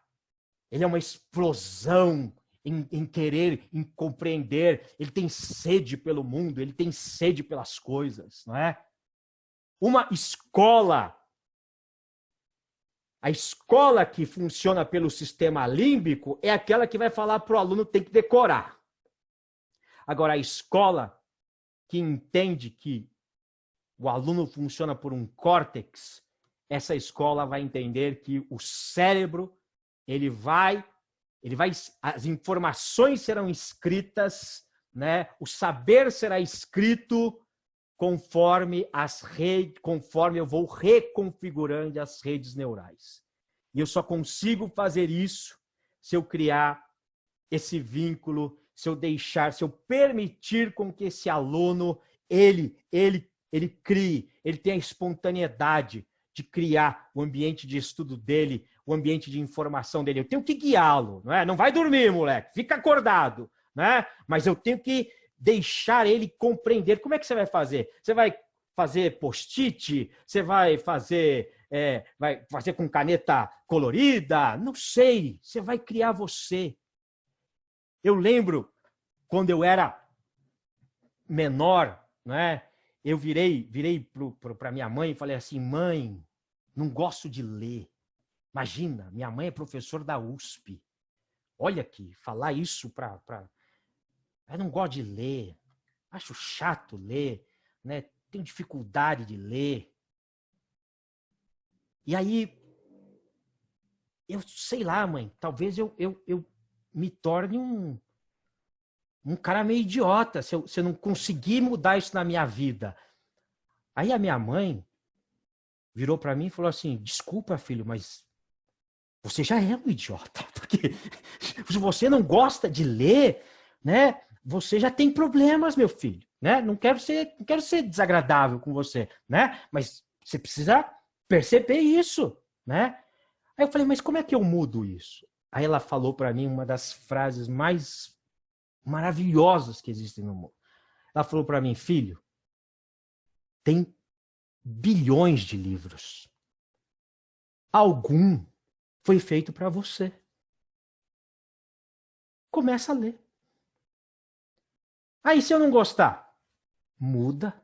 Speaker 2: ele é uma explosão em querer, em compreender. Ele tem sede pelo mundo, ele tem sede pelas coisas, não é? Uma escola, a escola que funciona pelo sistema límbico é aquela que vai falar para o aluno tem que decorar. Agora, a escola que entende que o aluno funciona por um córtex, essa escola vai entender que o cérebro, ele vai, as informações serão escritas, né? O saber será escrito conforme conforme eu vou reconfigurando as redes neurais. E eu só consigo fazer isso se eu criar esse vínculo, se eu permitir com que esse aluno, ele crie, ele tenha a espontaneidade de criar o ambiente de estudo dele, o ambiente de informação dele. Eu tenho que guiá-lo, não é? Não vai dormir, moleque, fica acordado, né? Mas eu tenho que deixar ele compreender. Como é que você vai fazer? Você vai fazer post-it? Você vai fazer com caneta colorida? Não sei. Você vai criar você. Eu lembro quando eu era menor, né? Eu virei para minha mãe e falei assim: mãe, não gosto de ler. Imagina, minha mãe é professora da USP. Olha aqui, falar isso para... Eu não gosto de ler, acho chato ler, né? Tenho dificuldade de ler. E aí, eu sei lá, mãe, talvez eu me torne um cara meio idiota se eu não conseguir mudar isso na minha vida. Aí a minha mãe virou para mim e falou assim: desculpa, filho, mas você já é um idiota, porque se você não gosta de ler, né? Você já tem problemas, meu filho, né? Não quero ser desagradável com você, né? Mas você precisa perceber isso, né? Aí eu falei: mas como é que eu mudo isso? Aí ela falou para mim uma das frases mais maravilhosas que existem no mundo. Ela falou para mim: filho, tem bilhões de livros. Algum foi feito para você. Começa a ler. Aí, se eu não gostar, muda.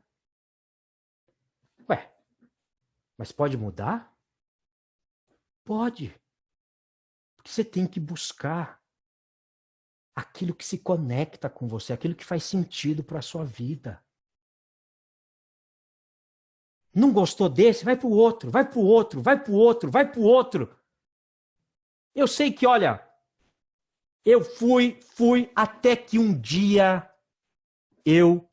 Speaker 2: Ué, mas pode mudar? Pode. Porque você tem que buscar aquilo que se conecta com você, aquilo que faz sentido para a sua vida. Não gostou desse? Vai para o outro, vai para o outro, vai para o outro, vai para o outro. Eu sei que, olha, eu fui até que um dia eu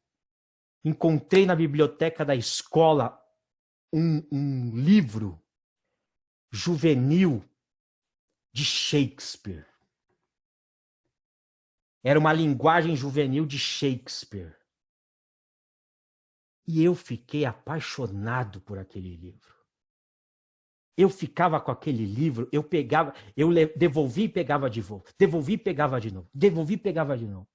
Speaker 2: encontrei na biblioteca da escola um livro juvenil de Shakespeare. Era uma linguagem juvenil de Shakespeare. E eu fiquei apaixonado por aquele livro. Eu ficava com aquele livro, eu devolvi e pegava de volta, devolvi e pegava de novo, devolvi e pegava de novo.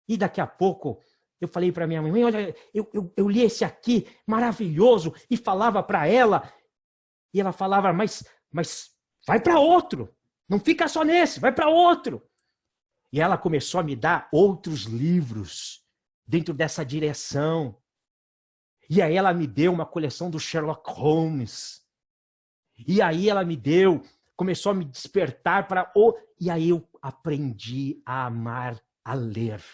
Speaker 2: E daqui a pouco eu falei para minha mãe: olha, eu li esse aqui, maravilhoso, e falava para ela, e ela falava: mas vai para outro, não fica só nesse, vai para outro. E ela começou a me dar outros livros dentro dessa direção. E aí ela me deu uma coleção do Sherlock Holmes. E aí ela começou a me despertar para... E aí eu aprendi a amar a ler.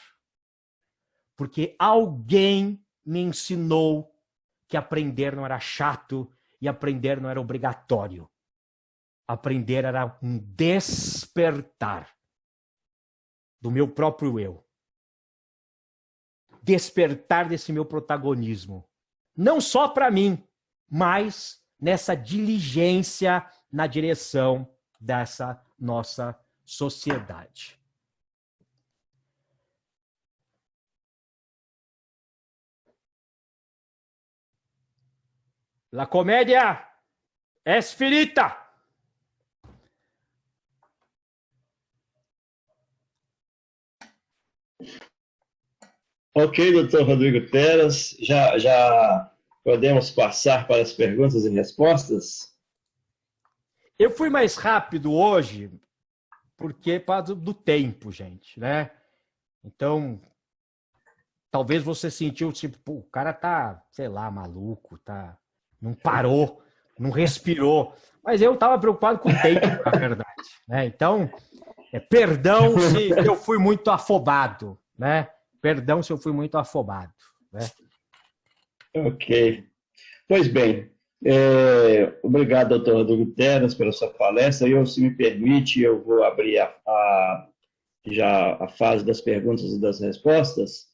Speaker 2: Porque alguém me ensinou que aprender não era chato e aprender não era obrigatório. Aprender era um despertar do meu próprio eu. Despertar desse meu protagonismo. Não só para mim, mas nessa diligência na direção dessa nossa sociedade. La comédia es finita.
Speaker 1: Ok, doutor Rodrigo Teras, já podemos passar para as perguntas e respostas?
Speaker 2: Eu fui mais rápido hoje, porque por causa do tempo, gente, né? Então, talvez você sentiu, tipo, pô, o cara tá, sei lá, maluco, tá, não parou, não respirou. Mas eu estava preocupado com o tempo, na verdade, né? Então, perdão se eu fui muito afobado, né? Perdão se eu fui muito afobado, né?
Speaker 1: Ok. Pois bem, obrigado, doutor Rodrigo Teras, pela sua palestra. Eu, se me permite, eu vou abrir já a fase das perguntas e das respostas.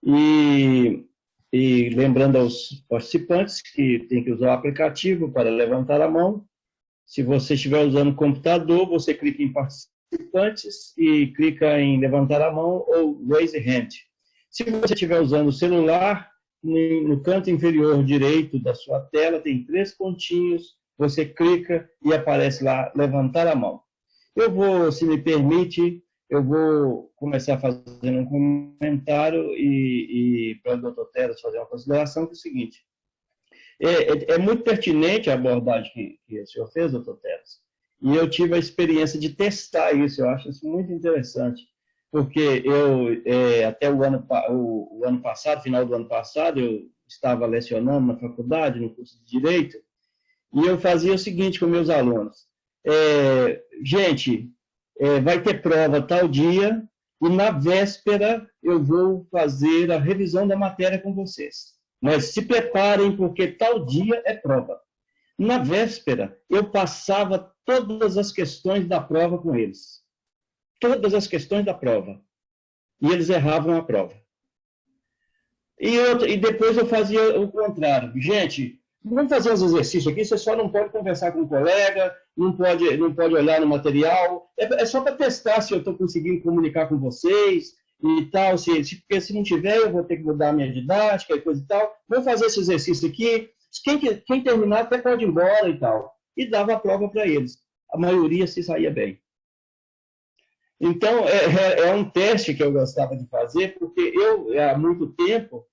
Speaker 1: E lembrando aos participantes que tem que usar o aplicativo para levantar a mão. Se você estiver usando o computador, você clica em participantes e clica em levantar a mão ou raise hand. Se você estiver usando o celular, no canto inferior direito da sua tela tem 3 pontinhos, você clica e aparece lá levantar a mão. Eu vou, se me permite, eu vou começar fazendo um comentário e para o doutor Teras fazer uma consideração, que é o seguinte. É muito pertinente a abordagem que o senhor fez, doutor Teras, e eu tive a experiência de testar isso, eu acho isso muito interessante, porque eu, até o ano passado, final do ano passado, eu estava lecionando na faculdade, no curso de Direito, e eu fazia o seguinte com meus alunos. Gente, vai ter prova tal dia, e na véspera eu vou fazer a revisão da matéria com vocês. Mas se preparem, porque tal dia é prova. Na véspera, eu passava todas as questões da prova com eles. Todas as questões da prova. E eles erravam a prova. E depois eu fazia o contrário. Gente, vamos fazer uns exercícios aqui, você só não pode conversar com um colega, não pode olhar no material. É só para testar se eu estou conseguindo comunicar com vocês e tal. Porque se não tiver, eu vou ter que mudar a minha didática e coisa e tal. Vamos fazer esse exercício aqui. Quem terminar até pode ir embora e tal. E dava a prova para eles. A maioria se saía bem. Então, é um teste que eu gostava de fazer, porque eu, há muito tempo,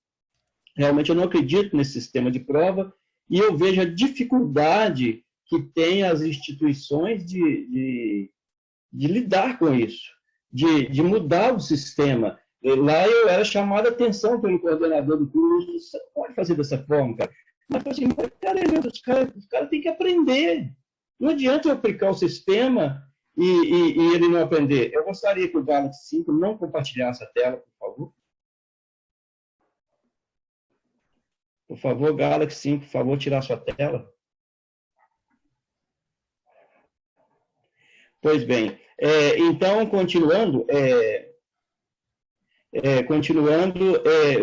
Speaker 1: realmente eu não acredito nesse sistema de prova, e eu vejo a dificuldade que tem as instituições de lidar com isso, de mudar o sistema. Lá eu era chamado a atenção pelo coordenador do curso, você não pode fazer dessa forma, cara. Mas assim, os caras têm que aprender. Não adianta eu aplicar o sistema e ele não aprender. Eu gostaria que o Galaxy 5 não compartilhasse a tela, por favor. Por favor, Galaxy 5, por favor, tirar sua tela. Pois bem, então, continuando, o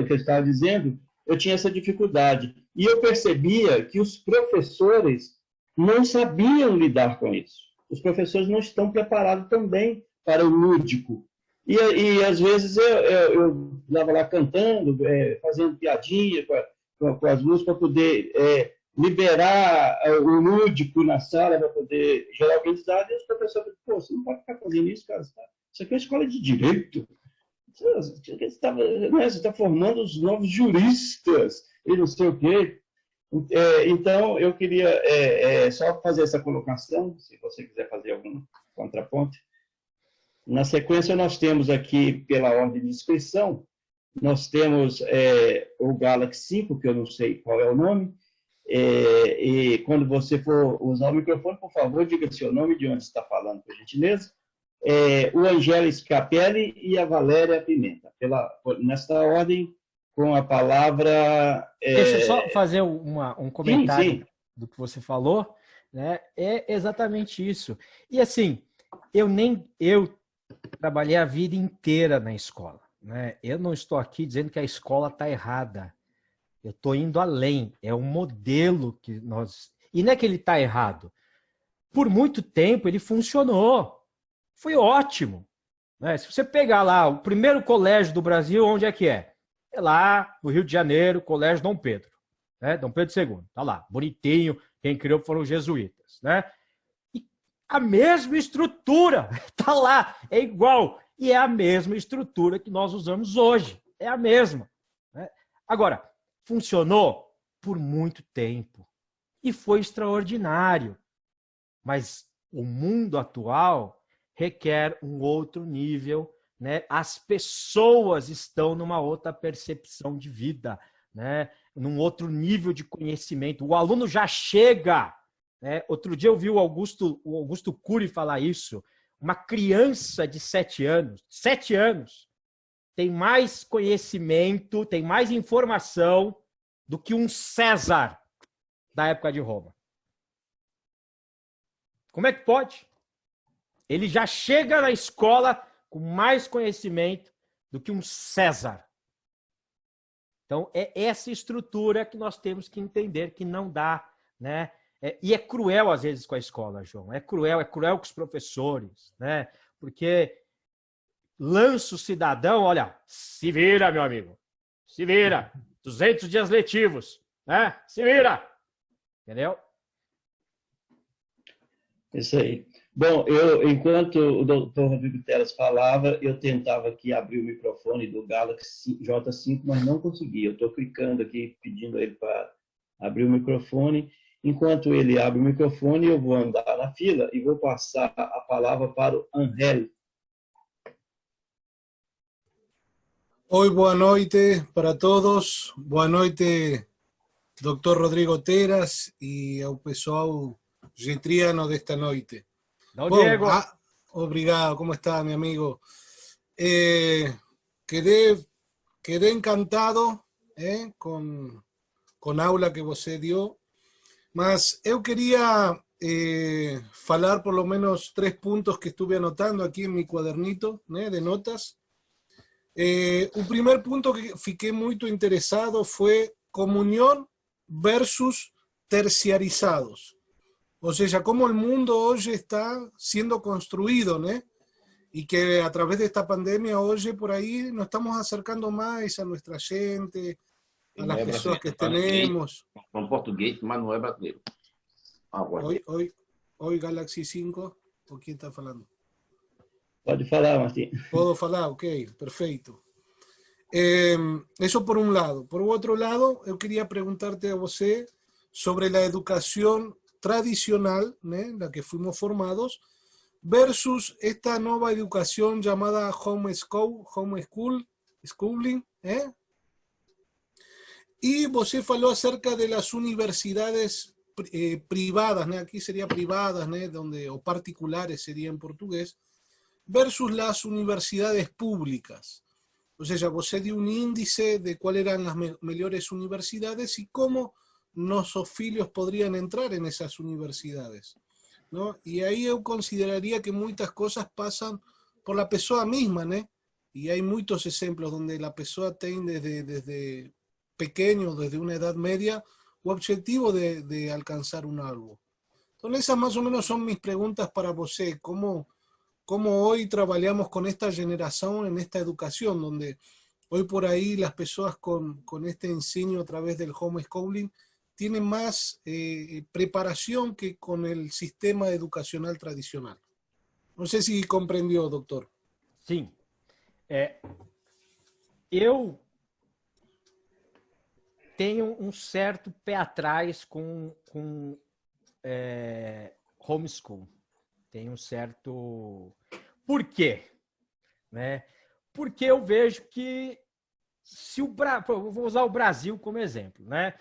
Speaker 1: que eu estava dizendo, eu tinha essa dificuldade. E eu percebia que os professores não sabiam lidar com isso. Os professores não estão preparados também para o lúdico. E às vezes, eu estava lá cantando, fazendo piadinha com as músicas para poder liberar o lúdico na sala, para poder gerar aprendizado. E os professores falaram, você não pode ficar fazendo isso, cara. Isso aqui é uma escola de direito. Você está formando os novos juristas e não sei o quê. Então, eu queria só fazer essa colocação, se você quiser fazer algum contraponto. Na sequência, nós temos aqui, pela ordem de inscrição, nós temos o Galaxy 5, que eu não sei qual é o nome, e quando você for usar o microfone, por favor, diga seu nome, de onde está falando, por gentileza. O Angelo Scapelli e a Valéria Pimenta. Nesta ordem, com a palavra...
Speaker 2: Deixa eu só fazer um comentário
Speaker 1: sim.
Speaker 2: do que você falou, né? É exatamente isso. E assim, eu trabalhei a vida inteira na escola, né? Eu não estou aqui dizendo que a escola está errada. Eu estou indo além. É um modelo que nós... E não é que ele está errado. Por muito tempo ele funcionou. Foi ótimo. Né? Se você pegar lá o primeiro colégio do Brasil, onde é que é? É lá no Rio de Janeiro, Colégio Dom Pedro. Né? Dom Pedro II. Está lá, bonitinho. Quem criou foram os jesuítas. Né? E a mesma estrutura está lá. É igual. E é a mesma estrutura que nós usamos hoje. É a mesma. Né? Agora, funcionou por muito tempo. E foi extraordinário. Mas o mundo atual requer um outro nível, né? As pessoas estão numa outra percepção de vida, né? Num outro nível de conhecimento. O aluno já chega, né? Outro dia eu vi o Augusto Cury falar isso. Uma criança de 7 anos, tem mais conhecimento, tem mais informação do que um César da época de Roma. Como é que pode? Ele já chega na escola com mais conhecimento do que um César. Então, é essa estrutura que nós temos que entender que não dá, né? E é cruel, às vezes, com a escola, João. É cruel com os professores, né? Porque lança o cidadão, olha, se vira, meu amigo. Se vira. 200 dias letivos, né? Se vira. Entendeu?
Speaker 1: Isso aí. Bom, enquanto o doutor Rodrigo Teras falava, eu tentava aqui abrir o microfone do Galaxy J5, mas não consegui. Eu estou clicando aqui, pedindo a ele para abrir o microfone. Enquanto ele abre o microfone, eu vou andar na fila e vou passar a palavra para o Angel.
Speaker 3: Oi, boa noite para todos. Boa noite, Dr. Rodrigo Teras e ao pessoal getriano desta noite.
Speaker 2: Não, Diego.
Speaker 3: Obrigado, como está, meu amigo? Quedé encantado com a aula que você deu, mas eu queria falar por lo menos 3 pontos que estuve anotando aqui em meu quadernito, né, de notas. O primeiro ponto que fiquei muito interessado foi comunhão versus terciarizados. Ou seja, como o mundo hoje está sendo construído, né? Y que a través de esta pandemia hoje por aí nos estamos acercando mais a nossa gente, a las pessoas que tenemos.
Speaker 4: São português, mas não é brasileiro.
Speaker 3: Oi, Galaxy 5, ¿o quién está falando?
Speaker 1: Pode falar, Martim.
Speaker 3: Puedo falar, ok, perfeito. Eso por un lado. Por otro lado, eu queria preguntarte a você sobre a educação tradicional, né, na que fuimos formados, versus esta nova educação chamada homeschooling, E você falou acerca de las universidades privadas, né, aqui seria privadas, né, donde, ou particulares seria em português, versus las universidades públicas. Ou seja, você deu um índice de quais eram as melhores universidades e como nossos filhos poderiam entrar nessas universidades, ¿no? E aí eu consideraria que muitas coisas passam por la pessoa mesma, né? E há muitos exemplos onde a pessoa tem desde pequeno, desde uma idade média, o objetivo de alcançar algo. Então essas mais ou menos são minhas perguntas para você. Como hoy trabajamos con esta generación en esta educación, donde hoy por ahí las personas con este enseño a través del homeschooling tienen más preparación que con el sistema educacional tradicional. No sé si comprendió, doctor.
Speaker 2: Sim. Eu tenho um certo pé atrás com homeschool. Tem um certo... Por quê? Né? Porque eu vejo que se vou usar o Brasil como exemplo, né?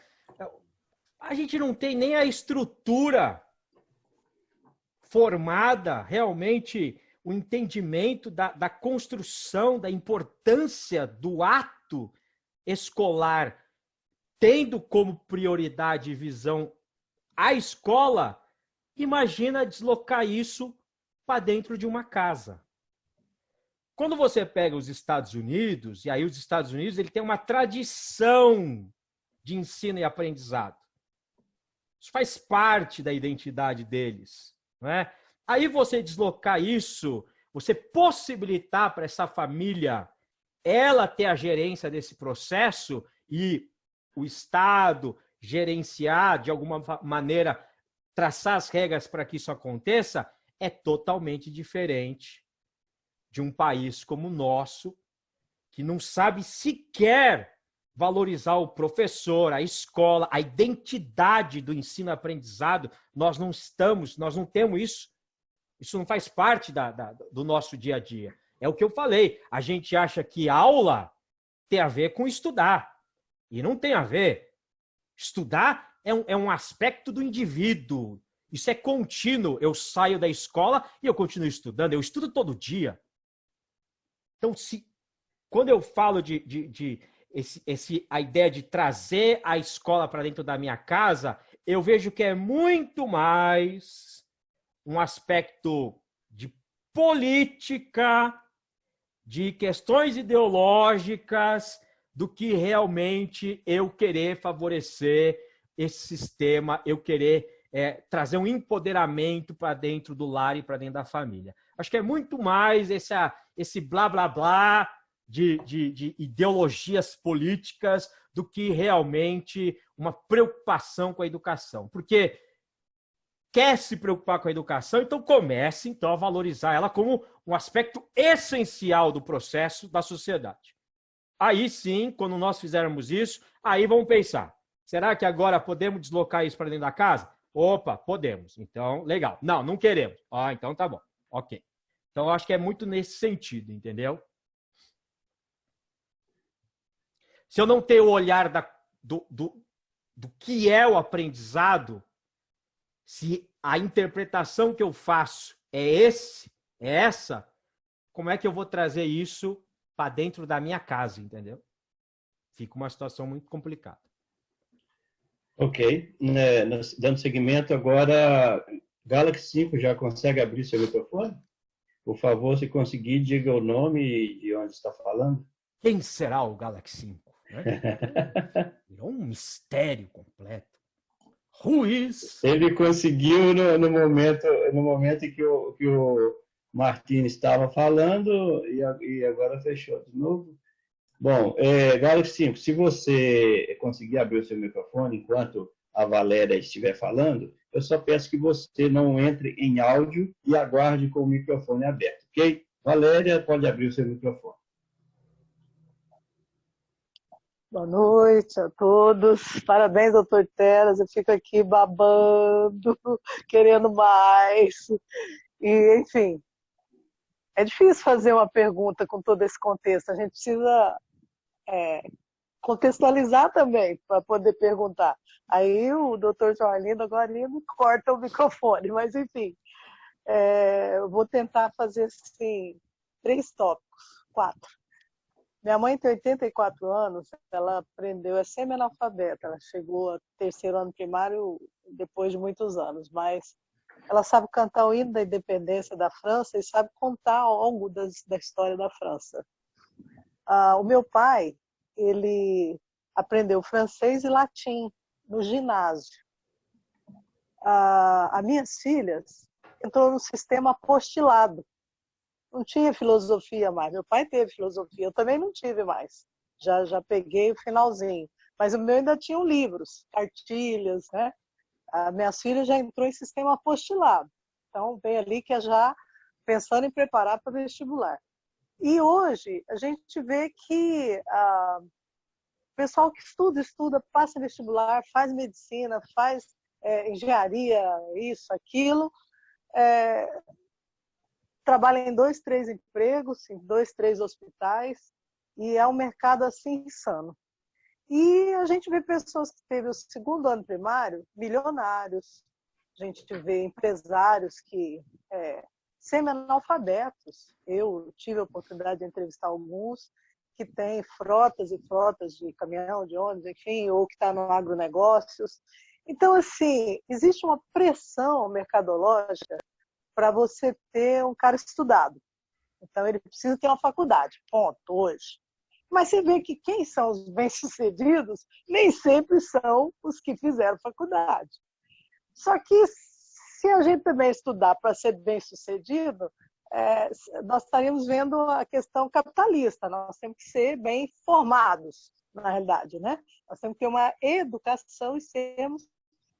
Speaker 2: A gente não tem nem a estrutura formada, realmente o entendimento da construção, da importância do ato escolar, tendo como prioridade e visão a escola. Imagina deslocar isso para dentro de uma casa. Quando você pega os Estados Unidos, e aí os Estados Unidos ele tem uma tradição de ensino e aprendizado. Isso faz parte da identidade deles, não é? Aí você deslocar isso, você possibilitar para essa família ela ter a gerência desse processo e o Estado gerenciar, de alguma maneira, traçar as regras para que isso aconteça, é totalmente diferente de um país como o nosso, que não sabe sequer valorizar o professor, a escola, a identidade do ensino-aprendizado. Nós não temos isso. Isso não faz parte do nosso dia a dia. É o que eu falei. A gente acha que aula tem a ver com estudar. E não tem a ver. Estudar é um aspecto do indivíduo. Isso é contínuo. Eu saio da escola e eu continuo estudando. Eu estudo todo dia. Então, quando eu falo a ideia de trazer a escola para dentro da minha casa, eu vejo que é muito mais um aspecto de política, de questões ideológicas, do que realmente eu querer favorecer esse sistema, eu querer trazer um empoderamento para dentro do lar e para dentro da família. Acho que é muito mais esse blá, blá, blá de ideologias políticas do que realmente uma preocupação com a educação. Porque quer se preocupar com a educação, então comece a valorizar ela como um aspecto essencial do processo da sociedade. Aí sim, quando nós fizermos isso, aí vamos pensar, será que agora podemos deslocar isso para dentro da casa? Opa, podemos. Então, legal. Não, não queremos. Então tá bom. Ok. Então, eu acho que é muito nesse sentido, entendeu? Se eu não ter o olhar do que é o aprendizado, se a interpretação que eu faço é essa, como é que eu vou trazer isso para dentro da minha casa, entendeu? Fica uma situação muito complicada.
Speaker 1: Ok. Dando seguimento agora, Galaxy 5 já consegue abrir seu microfone? Por favor, se conseguir, diga o nome e de onde está falando.
Speaker 2: Quem será o Galaxy 5? Né? Virou um mistério completo. Ruiz.
Speaker 1: Ele conseguiu no momento em que o Martins estava falando e agora fechou de novo. Bom, Galaxy 5, se você conseguir abrir o seu microfone enquanto a Valéria estiver falando, eu só peço que você não entre em áudio e aguarde com o microfone aberto, ok? Valéria, pode abrir o seu microfone.
Speaker 5: Boa noite a todos. Parabéns, doutor Teras. Eu fico aqui babando, querendo mais. E, enfim, é difícil fazer uma pergunta com todo esse contexto. A gente precisa contextualizar também para poder perguntar. Aí o doutor João Arlindo agora me corta o microfone, mas enfim. Eu vou tentar fazer assim, 3 tópicos, 4. Minha mãe tem 84 anos, ela aprendeu, é semi-analfabeta, ela chegou ao 3º ano primário depois de muitos anos, mas ela sabe cantar o hino da independência da França e sabe contar algo da história da França. O meu pai, ele aprendeu francês e latim no ginásio. As minhas filhas entrou no sistema apostilado. Não tinha filosofia mais. Meu pai teve filosofia, eu também não tive mais. Já peguei o finalzinho. Mas o meu ainda tinha livros, cartilhas, né? Minhas filhas já entrou em sistema apostilado. Então, vem ali que é já pensando em preparar para o vestibular. E hoje, a gente vê que o pessoal que estuda, passa vestibular, faz medicina, faz engenharia, isso, aquilo, trabalha em 2, 3 empregos, em 2, 3 hospitais, e é um mercado assim insano. E a gente vê pessoas que teve o 2º ano primário, milionários, a gente vê empresários que semi-analfabetos. Eu tive a oportunidade de entrevistar alguns que têm frotas e frotas de caminhão, de ônibus, enfim, ou que está no agronegócios. Então, assim, existe uma pressão mercadológica para você ter um cara estudado. Então, ele precisa ter uma faculdade, ponto, hoje. Mas você vê que quem são os bem-sucedidos nem sempre são os que fizeram faculdade. Só que se a gente também estudar para ser bem-sucedido, nós estaríamos vendo a questão capitalista. Nós temos que ser bem formados, na realidade, né? Nós temos que ter uma educação e sermos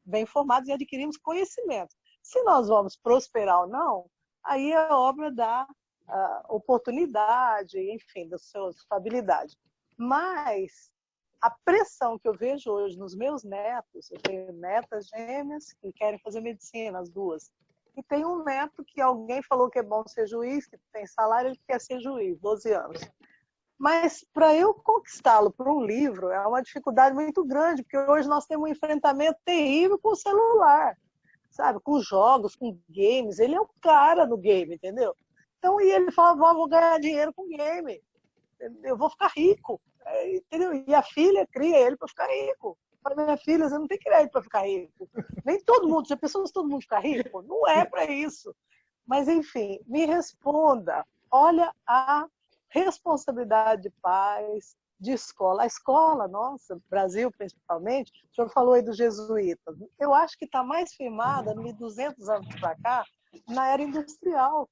Speaker 5: bem formados e adquirirmos conhecimento. Se nós vamos prosperar ou não, aí é obra da oportunidade, enfim, da sua habilidade. Mas a pressão que eu vejo hoje nos meus netos, eu tenho netas gêmeas que querem fazer medicina, as duas, e tem um neto que alguém falou que é bom ser juiz, que tem salário, ele quer ser juiz, 12 anos. Mas para eu conquistá-lo para um livro é uma dificuldade muito grande, porque hoje nós temos um enfrentamento terrível com o celular, sabe? Com jogos, com games. Ele é o cara do game, entendeu? Então, e ele fala, vou ganhar dinheiro com game. Eu vou ficar rico. Entendeu? E a filha cria ele para ficar rico. Fala, minha filha, você não tem que criar ele para ficar rico. Nem todo mundo, já pensou se todo mundo ficar rico? Não é para isso. Mas, enfim, me responda. Olha a responsabilidade de pais, de escola. A escola, nossa, Brasil principalmente, o senhor falou aí dos jesuítas. Eu acho que está mais firmada, 1.200 anos para cá, na era industrial.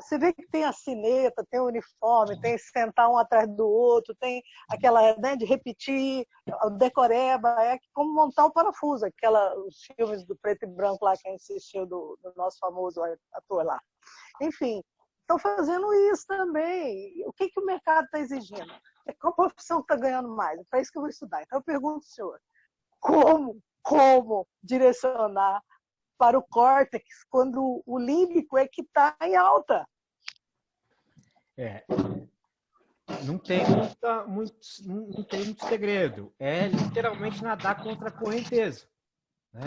Speaker 5: Você vê que tem a sineta, tem o uniforme, tem sentar um atrás do outro, tem aquela, né, de repetir, o decoreba, é como montar o parafuso, os filmes do preto e branco lá que assistiu do nosso famoso ator lá. Enfim, estão fazendo isso também. O que o mercado está exigindo? Qual profissão está ganhando mais? É para isso que eu vou estudar. Então eu pergunto ao senhor, como direcionar para o córtex quando o límbico é que está em alta?
Speaker 2: Não tem muito segredo. É literalmente nadar contra a correnteza, né?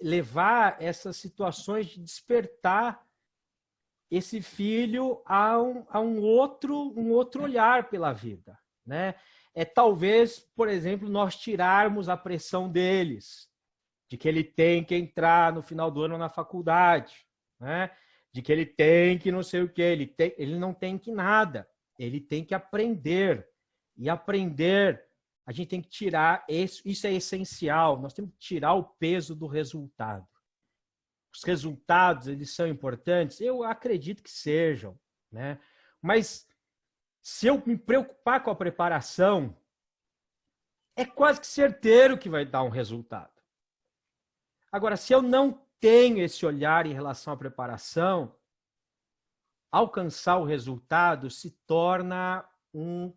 Speaker 2: Levar essas situações de despertar esse filho a um outro olhar pela vida, né? Talvez, por exemplo, nós tirarmos a pressão deles, de que ele tem que entrar no final do ano na faculdade, né? De que ele tem que não sei o que, ele não tem que nada, ele tem que aprender. E aprender, a gente tem que tirar, isso é essencial, nós temos que tirar o peso do resultado. Os resultados, eles são importantes? Eu acredito que sejam, né? Mas se eu me preocupar com a preparação, é quase que certeiro que vai dar um resultado. Agora, se eu não tenho esse olhar em relação à preparação, alcançar o resultado se torna um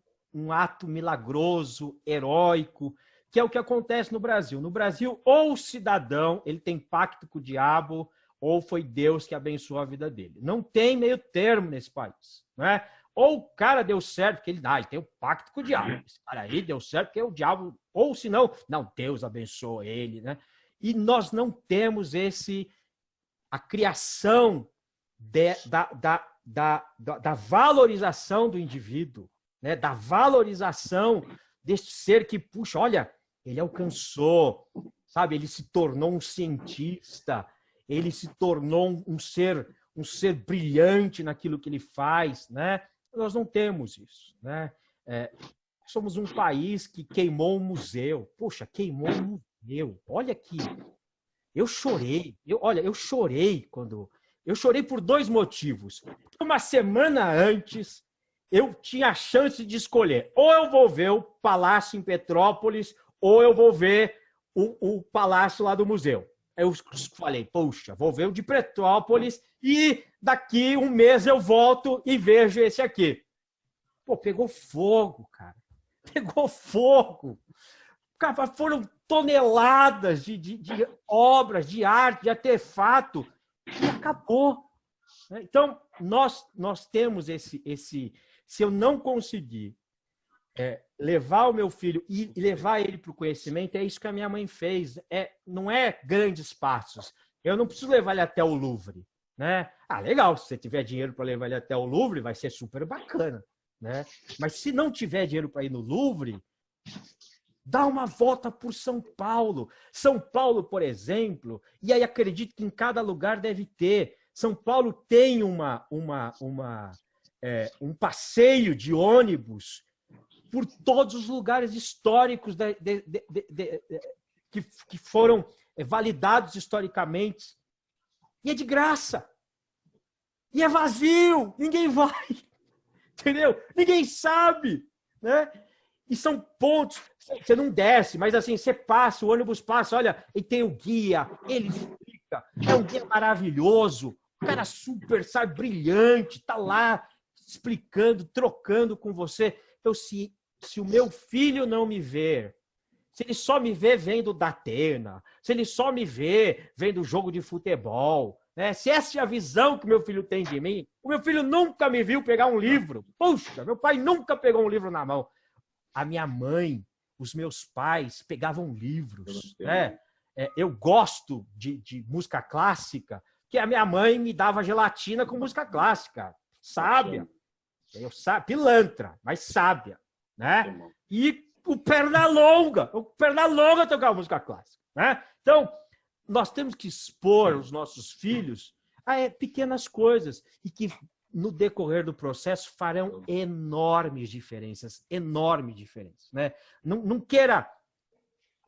Speaker 2: ato milagroso, heróico, que é o que acontece no Brasil. No Brasil, ou o cidadão ele tem pacto com o diabo, ou foi Deus que abençoou a vida dele. Não tem meio termo nesse país, né? Ou o cara deu certo, porque ele tem um pacto com o diabo. Esse cara aí deu certo porque o diabo... Ou se não, Deus abençoou ele, né? E nós não temos a criação da valorização do indivíduo, né? Da valorização deste ser que, puxa, olha, ele alcançou, sabe? Ele se tornou um cientista, ele se tornou um ser brilhante naquilo que ele faz, né? Nós não temos isso, né? Somos um país que queimou um museu. Poxa, queimou um museu. Olha aqui. Eu chorei. Eu chorei quando... Eu chorei por 2 motivos. Uma semana antes, eu tinha a chance de escolher. Ou eu vou ver o Palácio em Petrópolis, ou eu vou ver o Palácio lá do museu. Eu falei, poxa, vou ver o de Petrópolis e daqui um mês eu volto e vejo esse aqui. Pô, pegou fogo, cara. Pegou fogo. Cara, foram toneladas de obras, de arte, de artefato e acabou. Então, nós temos esse... Se eu não conseguir levar o meu filho e levar ele para o conhecimento, é isso que a minha mãe fez. Não é grandes passos. Eu não preciso levar ele até o Louvre, né? Legal, se você tiver dinheiro para levar ele até o Louvre, vai ser super bacana, né? Mas se não tiver dinheiro para ir no Louvre, dá uma volta por São Paulo. São Paulo, por exemplo, e aí acredito que em cada lugar deve ter. São Paulo tem um passeio de ônibus por todos os lugares históricos que foram validados historicamente. E é de graça. E é vazio. Ninguém vai. Entendeu? Ninguém sabe. Né? E são pontos. Você não desce, mas assim, você passa, o ônibus passa, olha, e tem o guia, ele explica. É um guia maravilhoso. O cara super, sabe, brilhante, tá lá explicando, trocando com você. Então, se o meu filho não me ver, se ele só me vê vendo Datena, se ele só me vê vendo jogo de futebol, né? Se essa é a visão que meu filho tem de mim, o meu filho nunca me viu pegar um livro. Puxa, meu pai nunca pegou um livro na mão. A minha mãe, os meus pais pegavam livros. Né? Eu gosto de música clássica, que a minha mãe me dava gelatina com música clássica. Sábia. Pilantra, mas sábia. Né? E o Pernalonga tocava música clássica. Né? Então, nós temos que expor os nossos filhos a pequenas coisas e que, no decorrer do processo, farão enormes diferenças. Né? Não queira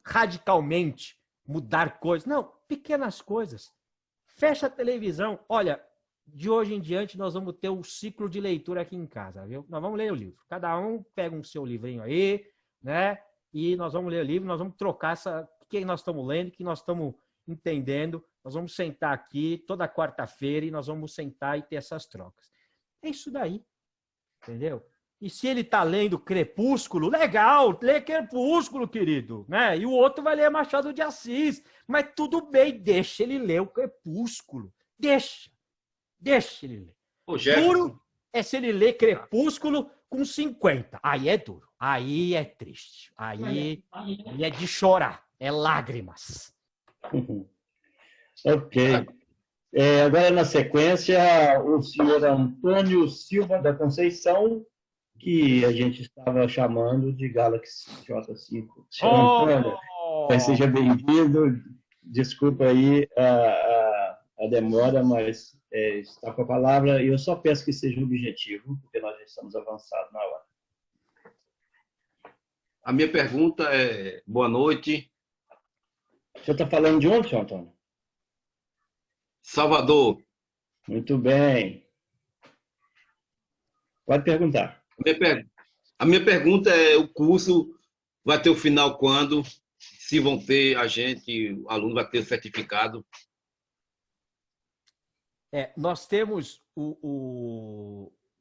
Speaker 2: radicalmente mudar coisas. Não, pequenas coisas. Fecha a televisão. Olha, de hoje em diante, nós vamos ter um ciclo de leitura aqui em casa, viu? Nós vamos ler o livro. Cada um pega um seu livrinho aí, né? E nós vamos ler o livro, nós vamos trocar o que nós estamos lendo, o que nós estamos entendendo. Nós vamos sentar aqui toda quarta-feira e nós vamos sentar e ter essas trocas. É isso daí, entendeu? E se ele está lendo Crepúsculo, legal, lê Crepúsculo, querido, né? E o outro vai ler Machado de Assis. Mas tudo bem, deixa ele ler o Crepúsculo. Deixa ele ler. Duro é se ele lê Crepúsculo com 50. Aí é duro. Aí é triste. Aí é de chorar. É lágrimas.
Speaker 6: Ok. Agora, na sequência, o senhor Antônio Silva da Conceição, que a gente estava chamando de Galaxy J5. Senhor Antônio, seja bem-vindo. Desculpa aí a demora, mas está com a palavra. E eu só peço que seja objetivo, porque nós já estamos avançados na hora.
Speaker 4: A minha pergunta é: boa noite.
Speaker 6: O senhor está falando de onde, senhor Antônio?
Speaker 4: Salvador.
Speaker 6: Muito bem. Pode perguntar.
Speaker 4: A minha pergunta é: o curso vai ter o final quando? Se vão ter o aluno vai ter o certificado?
Speaker 2: Nós temos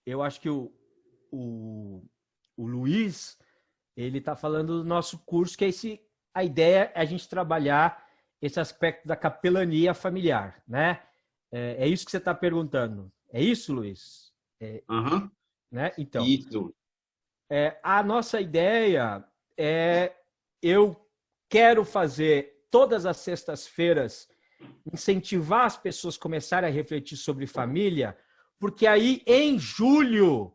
Speaker 2: eu acho que o Luiz, ele está falando do nosso curso, que a ideia é a gente trabalhar esse aspecto da capelania familiar, né? É isso que você está perguntando. É isso, Luiz?
Speaker 4: Uhum.
Speaker 2: Né? Então,
Speaker 4: isso.
Speaker 2: A nossa ideia eu quero fazer todas as sextas-feiras, incentivar as pessoas a começarem a refletir sobre família, porque aí, em julho,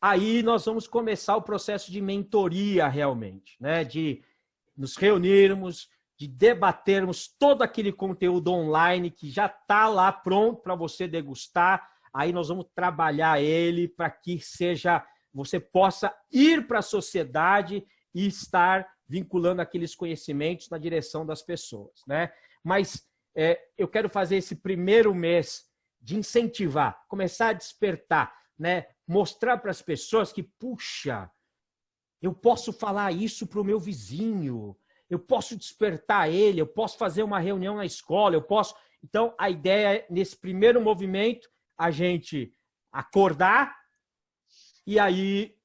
Speaker 2: aí nós vamos começar o processo de mentoria realmente, né? De nos reunirmos, de debatermos todo aquele conteúdo online que já está lá pronto para você degustar. Aí nós vamos trabalhar ele para que você possa ir para a sociedade e estar vinculando aqueles conhecimentos na direção das pessoas, né? Mas eu quero fazer esse primeiro mês de incentivar, começar a despertar, né? Mostrar para as pessoas que, puxa, eu posso falar isso para o meu vizinho, eu posso despertar ele, eu posso fazer uma reunião na escola, eu posso... Então, a ideia é, nesse primeiro movimento, a gente acordar e aí,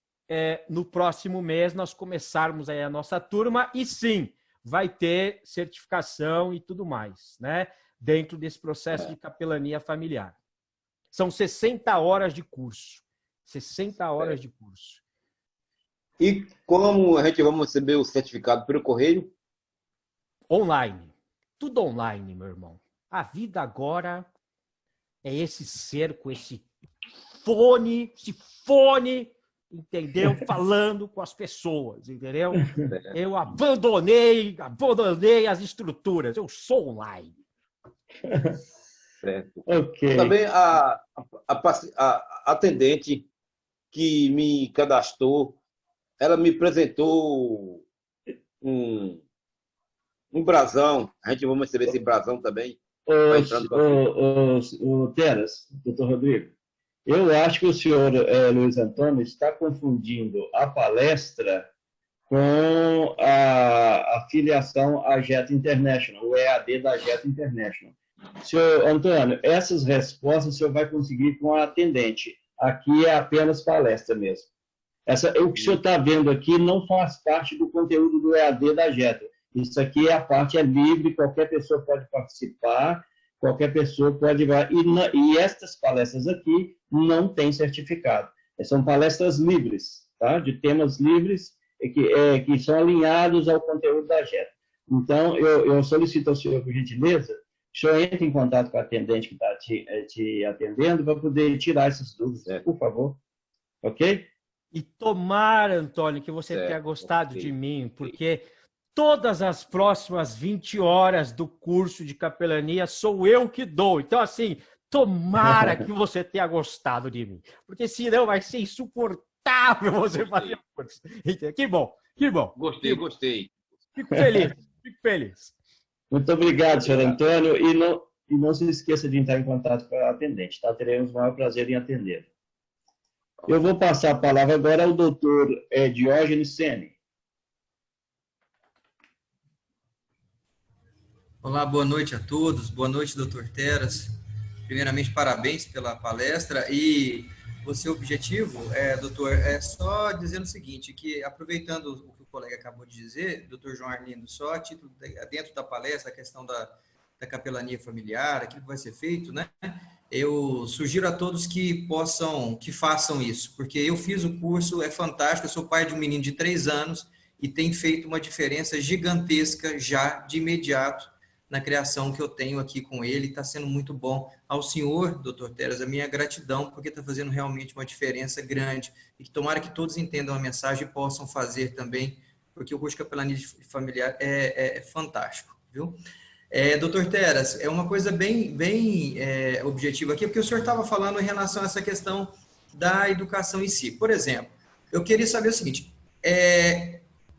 Speaker 2: no próximo mês, nós começarmos aí a nossa turma e, sim, vai ter certificação e tudo mais, né? Dentro desse processo de capelania familiar. São 60 horas de curso. 60 horas de curso.
Speaker 4: E como a gente vai receber o certificado pelo correio?
Speaker 2: Online. Tudo online, meu irmão. A vida agora é esse cerco, esse fone, entendeu? Falando com as pessoas, entendeu? Eu abandonei as estruturas. Eu sou online.
Speaker 4: Certo.
Speaker 6: Ok.
Speaker 4: Também a atendente que me cadastrou, ela me apresentou um Um brasão. A gente vamos receber esse brasão também. Vai entrando com a gente.
Speaker 6: O Teras, doutor Rodrigo, eu acho que o senhor Luiz Antônio está confundindo a palestra com a filiação à Jet International, o EAD da Jet International. Senhor Antônio, essas respostas o senhor vai conseguir com a atendente. Aqui é apenas palestra mesmo. O que o senhor está vendo aqui não faz parte do conteúdo do EAD da Jet. Isso aqui a parte é livre, qualquer pessoa pode participar, qualquer pessoa pode... E estas palestras aqui não têm certificado. São palestras livres, tá? De temas livres que são alinhados ao conteúdo da Jet. Então, eu solicito ao senhor, por gentileza, que o senhor entre em contato com a atendente que está te atendendo para poder tirar essas dúvidas, por favor. Ok?
Speaker 2: E tomara, Antônio, que você tenha gostado de mim, porque todas as próximas 20 horas do curso de capelania sou eu que dou. Então, assim, tomara que você tenha gostado de mim, porque senão vai ser insuportável você fazer o curso. Que bom, que bom.
Speaker 4: Gostei.
Speaker 2: Fico feliz.
Speaker 6: Muito obrigado, senhor Antônio. E não se esqueça de entrar em contato com a atendente, tá? Teremos o maior prazer em atender. Eu vou passar a palavra agora ao doutor Diógenes Sene.
Speaker 7: Olá, boa noite a todos. Boa noite, doutor Teras. Primeiramente, parabéns pela palestra. E o seu objetivo, doutor, é só dizendo o seguinte, que aproveitando o que o colega acabou de dizer, doutor João Arlindo, só a título dentro da palestra, a questão da capelania familiar, aquilo que vai ser feito, né? Eu sugiro a todos que façam isso, porque eu fiz o curso, é fantástico, eu sou pai de um menino de 3 anos e tem feito uma diferença gigantesca já de imediato na criação que eu tenho aqui com ele, está sendo muito bom. Ao senhor, doutor Teras, a minha gratidão, porque está fazendo realmente uma diferença grande, e que tomara que todos entendam a mensagem e possam fazer também, porque o curso de capelania familiar é fantástico, viu? Doutor Teras, é uma coisa bem objetiva aqui, porque o senhor estava falando em relação a essa questão da educação em si. Por exemplo, eu queria saber o seguinte,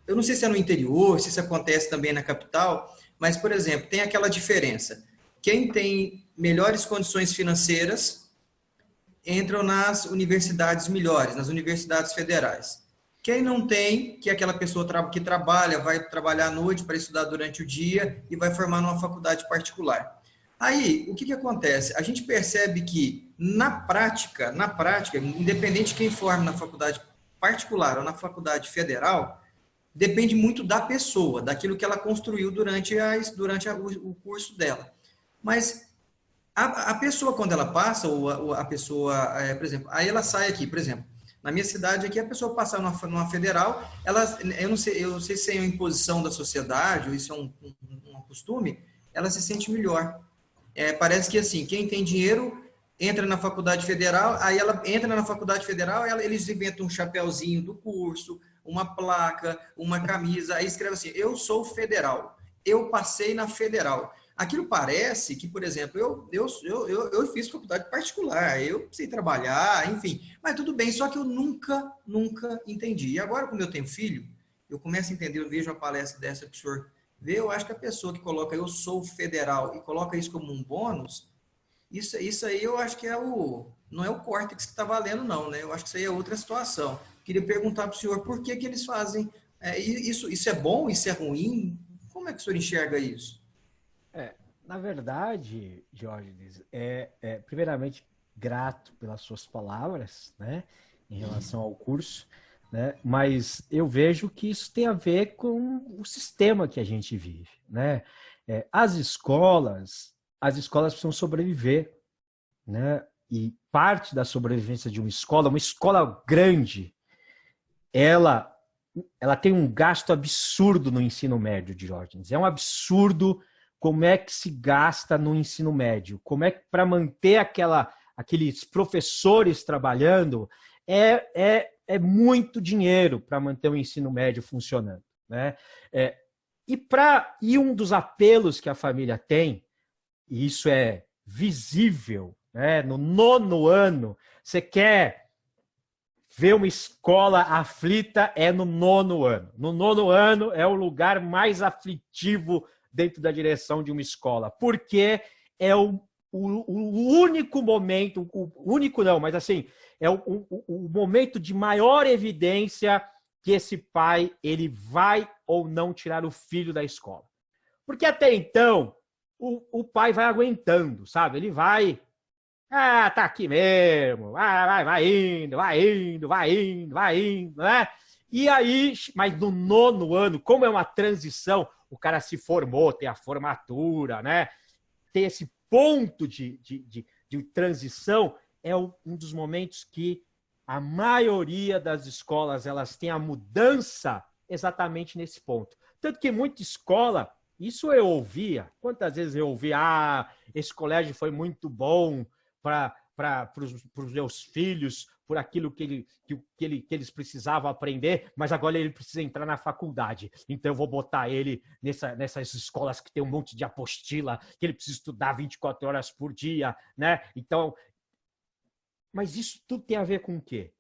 Speaker 7: eu não sei se é no interior, se isso acontece também na capital, mas, por exemplo, tem aquela diferença. Quem tem melhores condições financeiras entram nas universidades melhores, nas universidades federais. Quem não tem, que é aquela pessoa que trabalha, vai trabalhar à noite para estudar durante o dia e vai formar numa faculdade particular. Aí, o que acontece? A gente percebe que, na prática, independente de quem forma na faculdade particular ou na faculdade federal, depende muito da pessoa, daquilo que ela construiu durante o curso dela. Mas a pessoa, quando ela passa, ou a pessoa, por exemplo, aí ela sai aqui, por exemplo, na minha cidade aqui, a pessoa passar numa federal, eu não sei se é uma imposição da sociedade, ou isso é um costume, ela se sente melhor. Parece que, assim, quem tem dinheiro entra na faculdade federal, aí ela entra na faculdade federal, eles inventam um chapéuzinho do curso, uma placa, uma camisa, aí escreve assim, eu sou federal, eu passei na federal. Aquilo parece que, por exemplo, eu fiz faculdade particular, eu sei trabalhar, enfim, mas tudo bem, só que eu nunca entendi. E agora, como eu tenho filho, eu começo a entender, eu vejo uma palestra dessa que o senhor vê, eu acho que a pessoa que coloca eu sou federal e coloca isso como um bônus, isso aí eu acho que não é o córtex que está valendo, não, né? Eu acho que isso aí é outra situação. Queria perguntar para o senhor por que eles fazem isso é bom, isso é ruim? Como é que o senhor enxerga isso?
Speaker 2: Na verdade, Diógenes, primeiramente grato pelas suas palavras, né, em relação ao curso, né, mas eu vejo que isso tem a ver com o sistema que a gente vive, né? As escolas precisam sobreviver, né? E parte da sobrevivência de uma escola grande, ela tem um gasto absurdo no ensino médio, Diógenes. É um absurdo como é que se gasta no ensino médio. Como é que, para manter aqueles professores trabalhando, é muito dinheiro para manter o ensino médio funcionando, né? E um dos apelos que a família tem, e isso é visível, né? No 9º ano, você quer ver uma escola aflita, é no 9º ano. No 9º ano é o lugar mais aflitivo dentro da direção de uma escola, porque é o único momento, o único não, mas assim, é o momento de maior evidência que esse pai ele vai ou não tirar o filho da escola. Porque até então, o pai vai aguentando, sabe? Ele vai, tá aqui mesmo, vai indo, né? E aí, mas no 9º ano, como é uma transição, o cara se formou, tem a formatura, né? Tem esse ponto de transição, é um dos momentos que a maioria das escolas elas têm a mudança exatamente nesse ponto. Tanto que muita escola, isso eu ouvia, quantas vezes eu ouvi, esse colégio foi muito bom para os meus filhos, por aquilo que eles precisavam aprender, mas agora ele precisa entrar na faculdade. Então eu vou botar ele nessas escolas que tem um monte de apostila, que ele precisa estudar 24 horas por dia, né? Então, mas isso tudo tem a ver com o quê?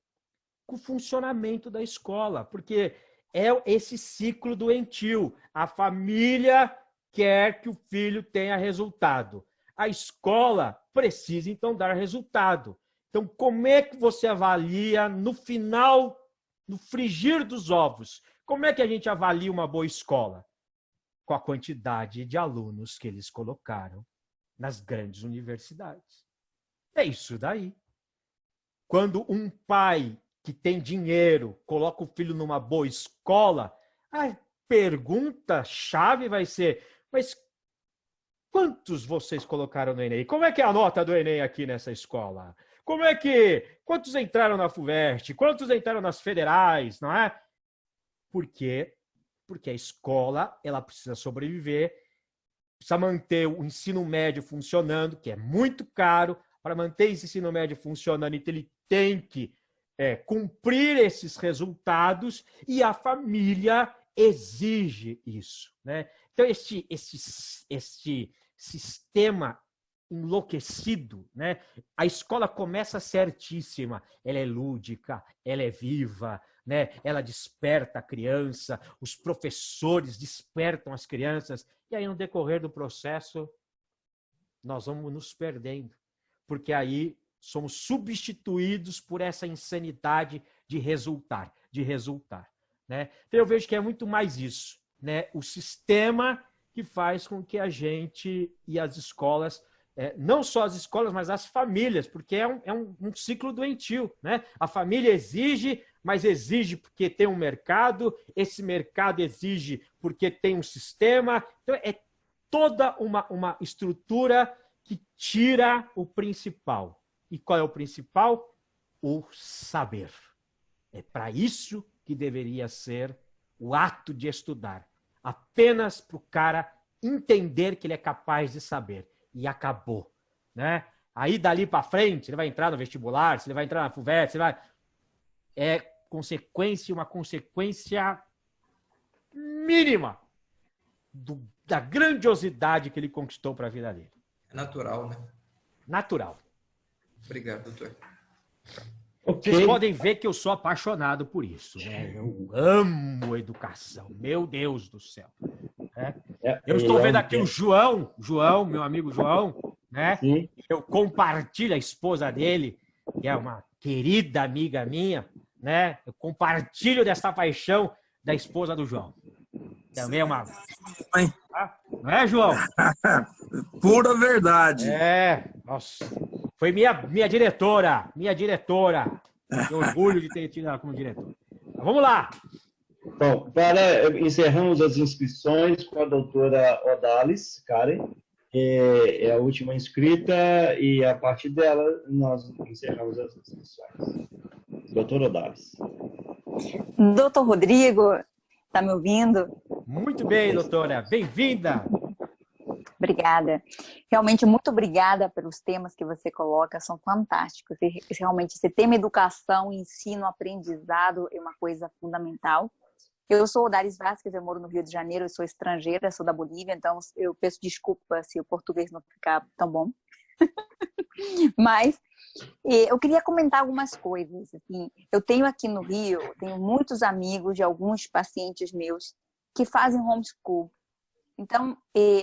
Speaker 2: Com o funcionamento da escola, porque é esse ciclo doentio. A família quer que o filho tenha resultado. A escola precisa, então, dar resultado. Então, como é que você avalia no final, no frigir dos ovos? Como é que a gente avalia uma boa escola? Com a quantidade de alunos que eles colocaram nas grandes universidades. É isso daí. Quando um pai que tem dinheiro coloca o filho numa boa escola, a pergunta-chave vai ser, mas quantos vocês colocaram no Enem? Como é que é a nota do Enem aqui nessa escola? Quantos entraram na FUVEST? Quantos entraram nas federais, não é? Por quê? Porque a escola, ela precisa sobreviver, precisa manter o ensino médio funcionando, que é muito caro. Para manter esse ensino médio funcionando, então ele tem que cumprir esses resultados e a família exige isso, né? Então, este sistema enlouquecido, né? A escola começa certíssima, ela é lúdica, ela é viva, né? Ela desperta a criança, os professores despertam as crianças, e aí no decorrer do processo nós vamos nos perdendo, porque aí somos substituídos por essa insanidade de resultar, né? Então eu vejo que é muito mais isso, né? O sistema que faz com que a gente e as escolas, não só as escolas, mas as famílias, porque é um ciclo doentio, né? A família exige, mas exige porque tem um mercado, esse mercado exige porque tem um sistema. Então é toda uma estrutura que tira o principal. E qual é o principal? O saber. É para isso que deveria ser o ato de estudar. Apenas para o cara entender que ele é capaz de saber. E acabou, né? Aí, dali para frente, ele vai entrar no vestibular, se ele vai entrar na FUVEST, é uma consequência mínima da grandiosidade que ele conquistou para a vida dele.
Speaker 7: É natural, né?
Speaker 2: Natural.
Speaker 7: Obrigado, doutor.
Speaker 6: Okay.
Speaker 2: Vocês podem ver que eu sou apaixonado por isso, né? Eu amo educação, meu Deus do céu. Eu estou vendo aqui o João, meu amigo João, né?
Speaker 6: Sim.
Speaker 2: Eu compartilho a esposa dele, que é uma querida amiga minha, né? Eu compartilho dessa paixão da esposa do João. Também é uma... Não é, João?
Speaker 8: Pura verdade.
Speaker 2: Nossa. Foi minha diretora. Tenho orgulho de ter tido ela como diretora. Vamos lá.
Speaker 6: Bom, encerramos as inscrições com a doutora Odalis Karen, é a última inscrita, e a partir dela nós encerramos as inscrições. Doutora Odalis.
Speaker 9: Doutor Rodrigo, está me ouvindo?
Speaker 2: Muito bem, doutora. Bem-vinda.
Speaker 9: Obrigada. Realmente, muito obrigada pelos temas que você coloca, são fantásticos. Realmente, esse tema educação, ensino, aprendizado é uma coisa fundamental. Eu sou Odalis Vasquez, eu moro no Rio de Janeiro, eu sou estrangeira, sou da Bolívia, então eu peço desculpa se o português não ficar tão bom. Mas eu queria comentar algumas coisas. Assim, eu tenho aqui no Rio, tenho muitos amigos de alguns pacientes meus que fazem homeschool. Então,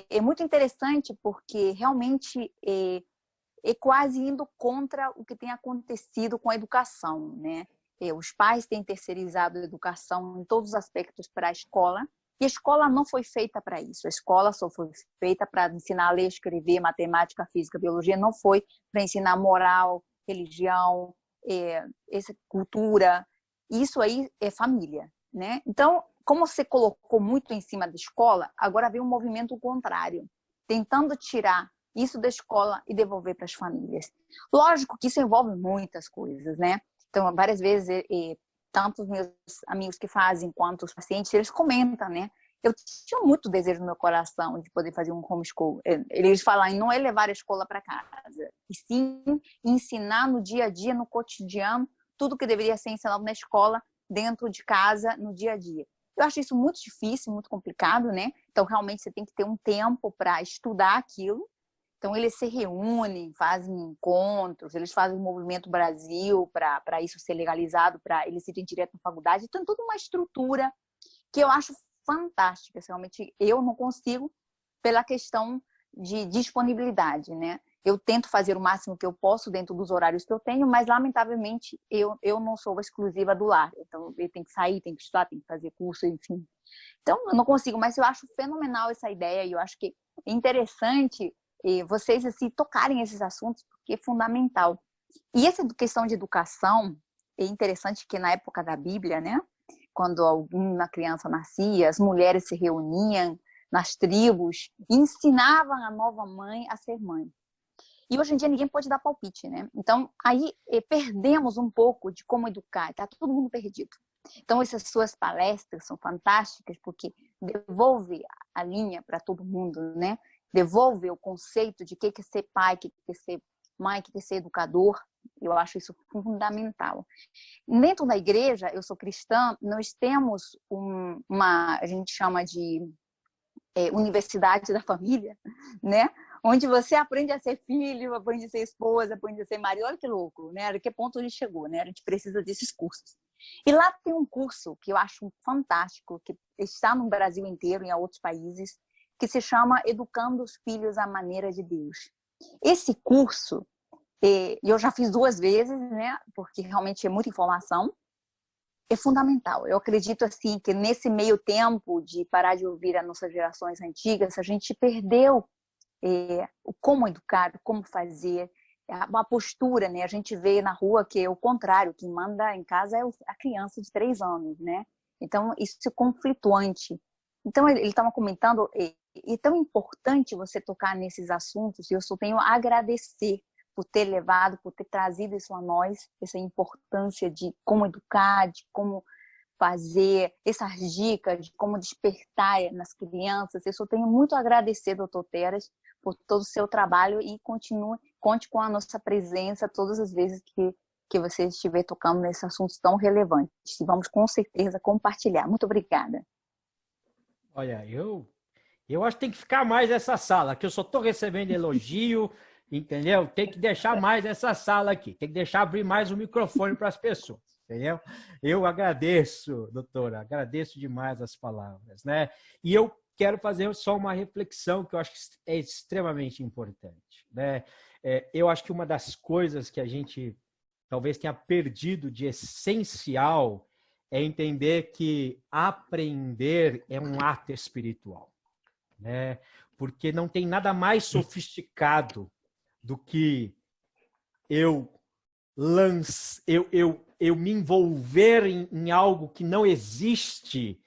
Speaker 9: é muito interessante porque realmente é quase indo contra o que tem acontecido com a educação, né? Os pais têm terceirizado a educação em todos os aspectos para a escola, e a escola não foi feita para isso. A escola só foi feita para ensinar a ler, escrever, matemática, física, biologia, não foi para ensinar moral, religião, essa cultura. Isso aí é família, né? Então, como você colocou muito em cima da escola, agora vem um movimento contrário, tentando tirar isso da escola e devolver para as famílias. Lógico que isso envolve muitas coisas, né? Então, várias vezes, tanto os meus amigos que fazem quanto os pacientes, eles comentam, né? Eu tinha muito desejo no meu coração de poder fazer um homeschool. Eles falam, não é levar a escola para casa, e sim ensinar no dia a dia, no cotidiano, tudo que deveria ser ensinado na escola, dentro de casa, no dia a dia. Eu acho isso muito difícil, muito complicado, né? Então, realmente, você tem que ter um tempo para estudar aquilo. Então, eles se reúnem, fazem encontros, eles fazem o Movimento Brasil para isso ser legalizado, para eles irem direto na faculdade. Então, toda uma estrutura que eu acho fantástica. Realmente, eu não consigo pela questão de disponibilidade, né? Eu tento fazer o máximo que eu posso dentro dos horários que eu tenho, mas, lamentavelmente, eu não sou exclusiva do lar. Então, eu tenho que sair, tenho que estudar, tenho que fazer curso, enfim. Então, eu não consigo, mas eu acho fenomenal essa ideia e eu acho que é interessante vocês assim, tocarem esses assuntos, porque é fundamental. E essa questão de educação, é interessante que na época da Bíblia, né, quando alguma criança nascia, as mulheres se reuniam nas tribos e ensinavam a nova mãe a ser mãe. E hoje em dia ninguém pode dar palpite, né? Então, aí perdemos um pouco de como educar, tá todo mundo perdido. Então, essas suas palestras são fantásticas, porque devolve a linha para todo mundo, né? Devolve o conceito de o que é ser pai, o que é ser mãe, o que é ser educador. Eu acho isso fundamental. Dentro da igreja, eu sou cristã, nós temos a gente chama de universidade da família, né? Onde você aprende a ser filho, aprende a ser esposa, aprende a ser marido. Olha que louco, né? A que ponto a gente chegou, né? A gente precisa desses cursos. E lá tem um curso que eu acho fantástico, que está no Brasil inteiro e em outros países, que se chama Educando os Filhos à Maneira de Deus. Esse curso, eu já fiz 2 vezes, né? Porque realmente é muita informação. É fundamental. Eu acredito assim que nesse meio tempo de parar de ouvir as nossas gerações antigas, a gente perdeu como educar, como fazer, a postura, né? A gente vê na rua que é o contrário, quem manda em casa é a criança de 3 anos, né? Então, isso é conflituante. Então, ele estava comentando, é tão importante você tocar nesses assuntos, e eu só tenho a agradecer por ter levado, por ter trazido isso a nós, essa importância de como educar, de como fazer, essas dicas de como despertar nas crianças. Eu só tenho muito a agradecer, doutor Teras, por todo o seu trabalho e conte com a nossa presença todas as vezes que você estiver tocando nesses assuntos tão relevantes. E vamos com certeza compartilhar. Muito obrigada.
Speaker 2: Olha, eu acho que tem que ficar mais essa sala, que eu só estou recebendo elogio, entendeu? Tem que deixar mais essa sala aqui, tem que deixar abrir mais o microfone para as pessoas, entendeu? Eu agradeço, doutora, agradeço demais as palavras, né? E eu quero fazer só uma reflexão que eu acho que é extremamente importante, né? Eu acho que uma das coisas que a gente talvez tenha perdido de essencial é entender que aprender é um ato espiritual, né? Porque não tem nada mais sofisticado do que eu me envolver em algo que não existe,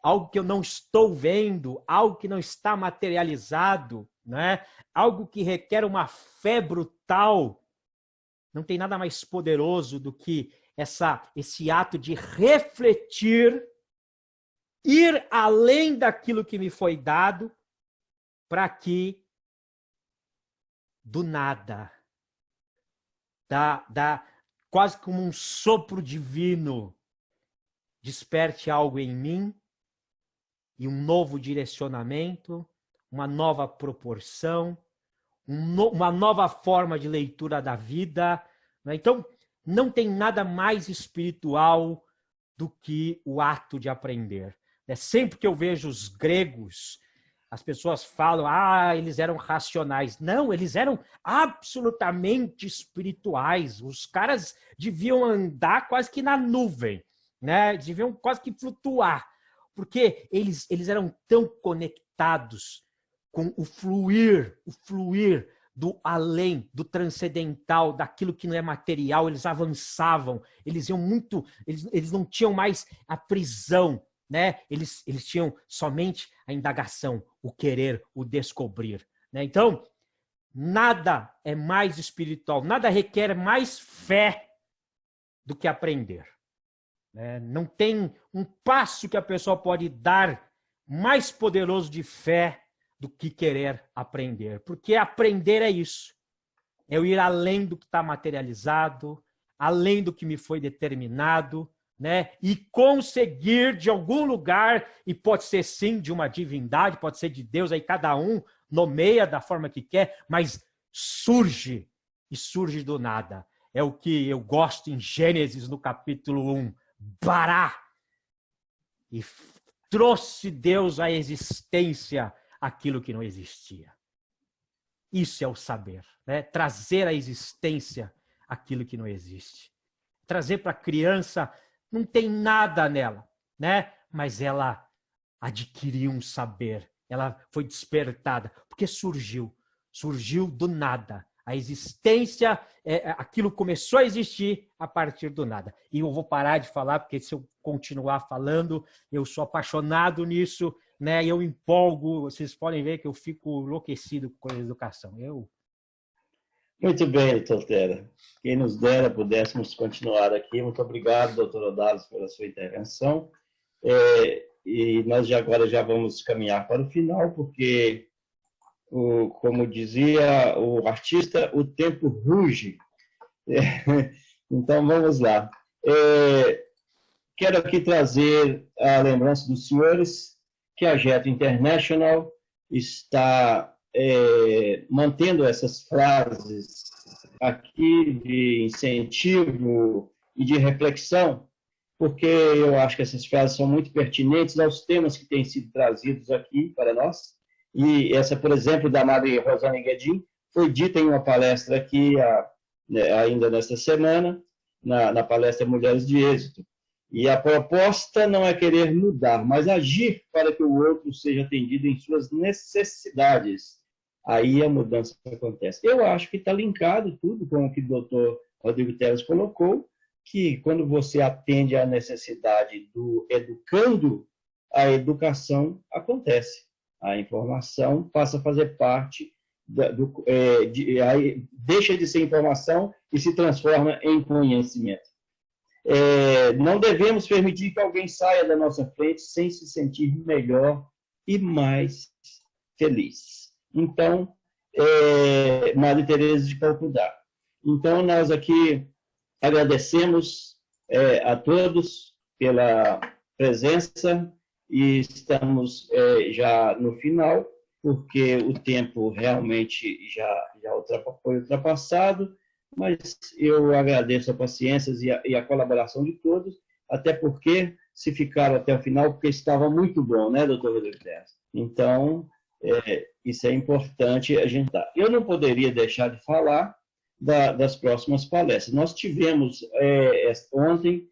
Speaker 2: algo que eu não estou vendo, algo que não está materializado, né? Algo que requer uma fé brutal. Não tem nada mais poderoso do que esse ato de refletir, ir além daquilo que me foi dado, para que, do nada, quase como um sopro divino, desperte algo em mim, e um novo direcionamento, uma nova proporção, uma nova forma de leitura da vida. Então, não tem nada mais espiritual do que o ato de aprender. Sempre que eu vejo os gregos As pessoas falam, eles eram racionais. Não, eles eram absolutamente espirituais. Os caras deviam andar quase que na nuvem, né? Deviam quase que flutuar, porque eles eram tão conectados com o fluir do além, do transcendental, daquilo que não é material. Eles avançavam, eles iam muito, eles não tinham mais a prisão, né? Eles tinham somente a indagação, o querer, o descobrir, né? Então, nada é mais espiritual, nada requer mais fé do que aprender, né? Não tem um passo que a pessoa pode dar mais poderoso de fé do que querer aprender, porque aprender é isso, é eu ir além do que está materializado, além do que me foi determinado, né? E conseguir de algum lugar, e pode ser sim de uma divindade, pode ser de Deus, aí cada um nomeia da forma que quer, mas surge, e surge do nada. É o que eu gosto em Gênesis, no capítulo 1, Bará, e trouxe Deus à existência aquilo que não existia. Isso é o saber, né? Trazer à existência aquilo que não existe. Trazer para a criança, não tem nada nela, né? Mas ela adquiriu um saber, ela foi despertada, porque surgiu do nada. A existência, aquilo começou a existir a partir do nada. E eu vou parar de falar, porque se eu continuar falando, eu sou apaixonado nisso, né? Eu empolgo, vocês podem ver que eu fico enlouquecido com a educação.
Speaker 6: Muito bem, doutor Tera. Quem nos dera pudéssemos continuar aqui. Muito obrigado, doutor Odalis, pela sua intervenção. E nós agora já vamos caminhar para o final, porque, como dizia o artista, o tempo ruge. Então, vamos lá. Quero aqui trazer a lembrança dos senhores que a Jetro International está mantendo essas frases aqui de incentivo e de reflexão, porque eu acho que essas frases são muito pertinentes aos temas que têm sido trazidos aqui para nós. E essa, por exemplo, da Madre Rosane Guedin, foi dita em uma palestra aqui ainda nesta semana, na palestra Mulheres de Êxito. E a proposta não é querer mudar, mas agir para que o outro seja atendido em suas necessidades. Aí a mudança acontece. Eu acho que está linkado tudo com o que o doutor Rodrigo Teles colocou, que quando você atende à necessidade do educando, a educação acontece. A informação passa a fazer parte, deixa de ser informação e se transforma em conhecimento. Não devemos permitir que alguém saia da nossa frente sem se sentir melhor e mais feliz. Então, Madre Teresa de Calcutá. Então, nós aqui agradecemos a todos pela presença e estamos já no final, porque o tempo realmente já foi ultrapassado, mas eu agradeço a paciência e a colaboração de todos, até porque se ficaram até o final, porque estava muito bom, né, doutor Rodrigo Teles? Então, isso é importante a gente dar. Eu não poderia deixar de falar das próximas palestras. Nós tivemos ontem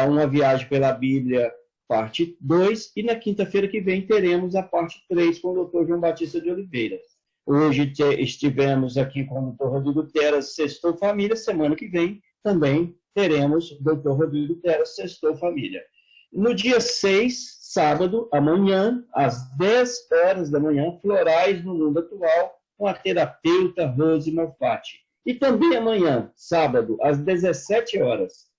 Speaker 6: uma viagem pela Bíblia, parte 2, e na quinta-feira que vem teremos a parte 3 com o doutor João Batista de Oliveira. Hoje estivemos aqui com o doutor Rodrigo Teras, Sextou Família. Semana que vem também teremos o doutor Rodrigo Teras, Sextou Família. No dia 6, sábado, amanhã, às 10 horas da manhã, Florais no Mundo Atual, com a terapeuta Rose Malfatti. E também amanhã, sábado, às 17 horas,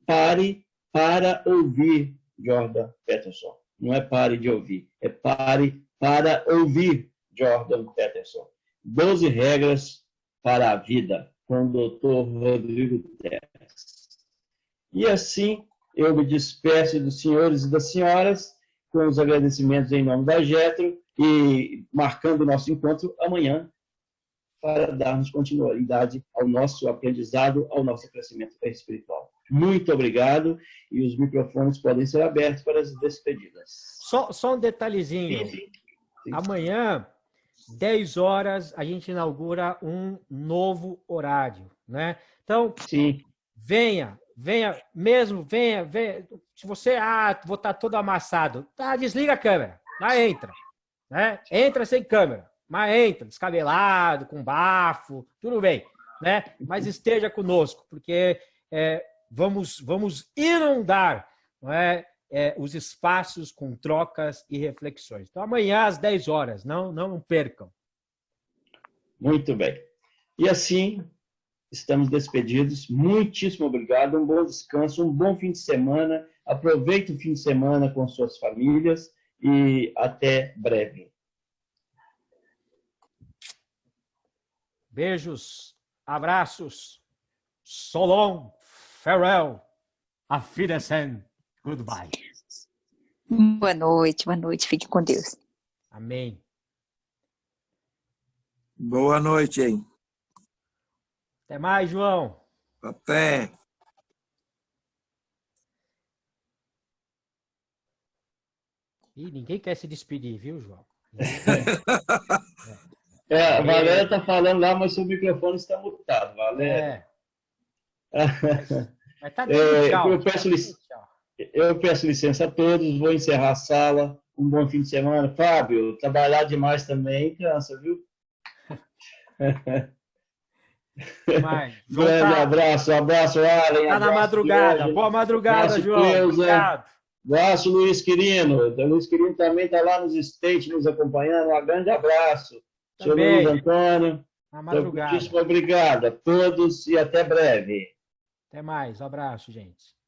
Speaker 6: pare para ouvir Jordan Peterson. Não é pare de ouvir, é pare para ouvir Jordan Peterson. 12 regras para a vida, com o Dr. Rodrigo Teres. E assim, eu me despeço dos senhores e das senhoras, com os agradecimentos em nome da Jetro, e marcando o nosso encontro amanhã, para darmos continuidade ao nosso aprendizado, ao nosso crescimento espiritual. Muito obrigado, e os microfones podem ser abertos para as despedidas.
Speaker 2: Só um detalhezinho.
Speaker 6: Sim.
Speaker 2: Amanhã, 10 horas, a gente inaugura um novo horário, né? Então,
Speaker 6: Sim.
Speaker 2: venha. Se você, vou estar todo amassado, desliga a câmera, mas entra, né? Entra sem câmera, mas entra, descabelado, com bafo, tudo bem, né? Mas esteja conosco, porque vamos inundar, não é? Os espaços com trocas e reflexões. Então, amanhã às 10 horas, não percam.
Speaker 6: Muito bem. E assim, estamos despedidos. Muitíssimo obrigado, um bom descanso, um bom fim de semana. Aproveite o fim de semana com suas famílias e até breve.
Speaker 2: Beijos, abraços, so long, farewell, auf Wiedersehen, goodbye.
Speaker 9: Boa noite, fique com Deus.
Speaker 2: Amém.
Speaker 8: Boa noite, hein?
Speaker 2: Até mais, João.
Speaker 8: Até.
Speaker 2: Ih, ninguém quer se despedir, viu, João?
Speaker 6: A Valéria está falando lá, mas seu microfone está mutado, Valéria.
Speaker 2: Mas tá dando tchau.
Speaker 6: Eu peço licença a todos, vou encerrar a sala. Um bom fim de semana. Fábio, trabalhar demais também cansa, viu? Grande abraço, Allen.
Speaker 2: Tá na madrugada. Boa madrugada, João. Obrigado.
Speaker 6: Abraço, Luiz Quirino. O Luiz Quirino também está lá nos States nos acompanhando. Um grande abraço. Seu Luiz Antônio.
Speaker 2: Na madrugada.
Speaker 6: Muitíssimo obrigado a todos e até breve.
Speaker 2: Até mais. Um abraço, gente.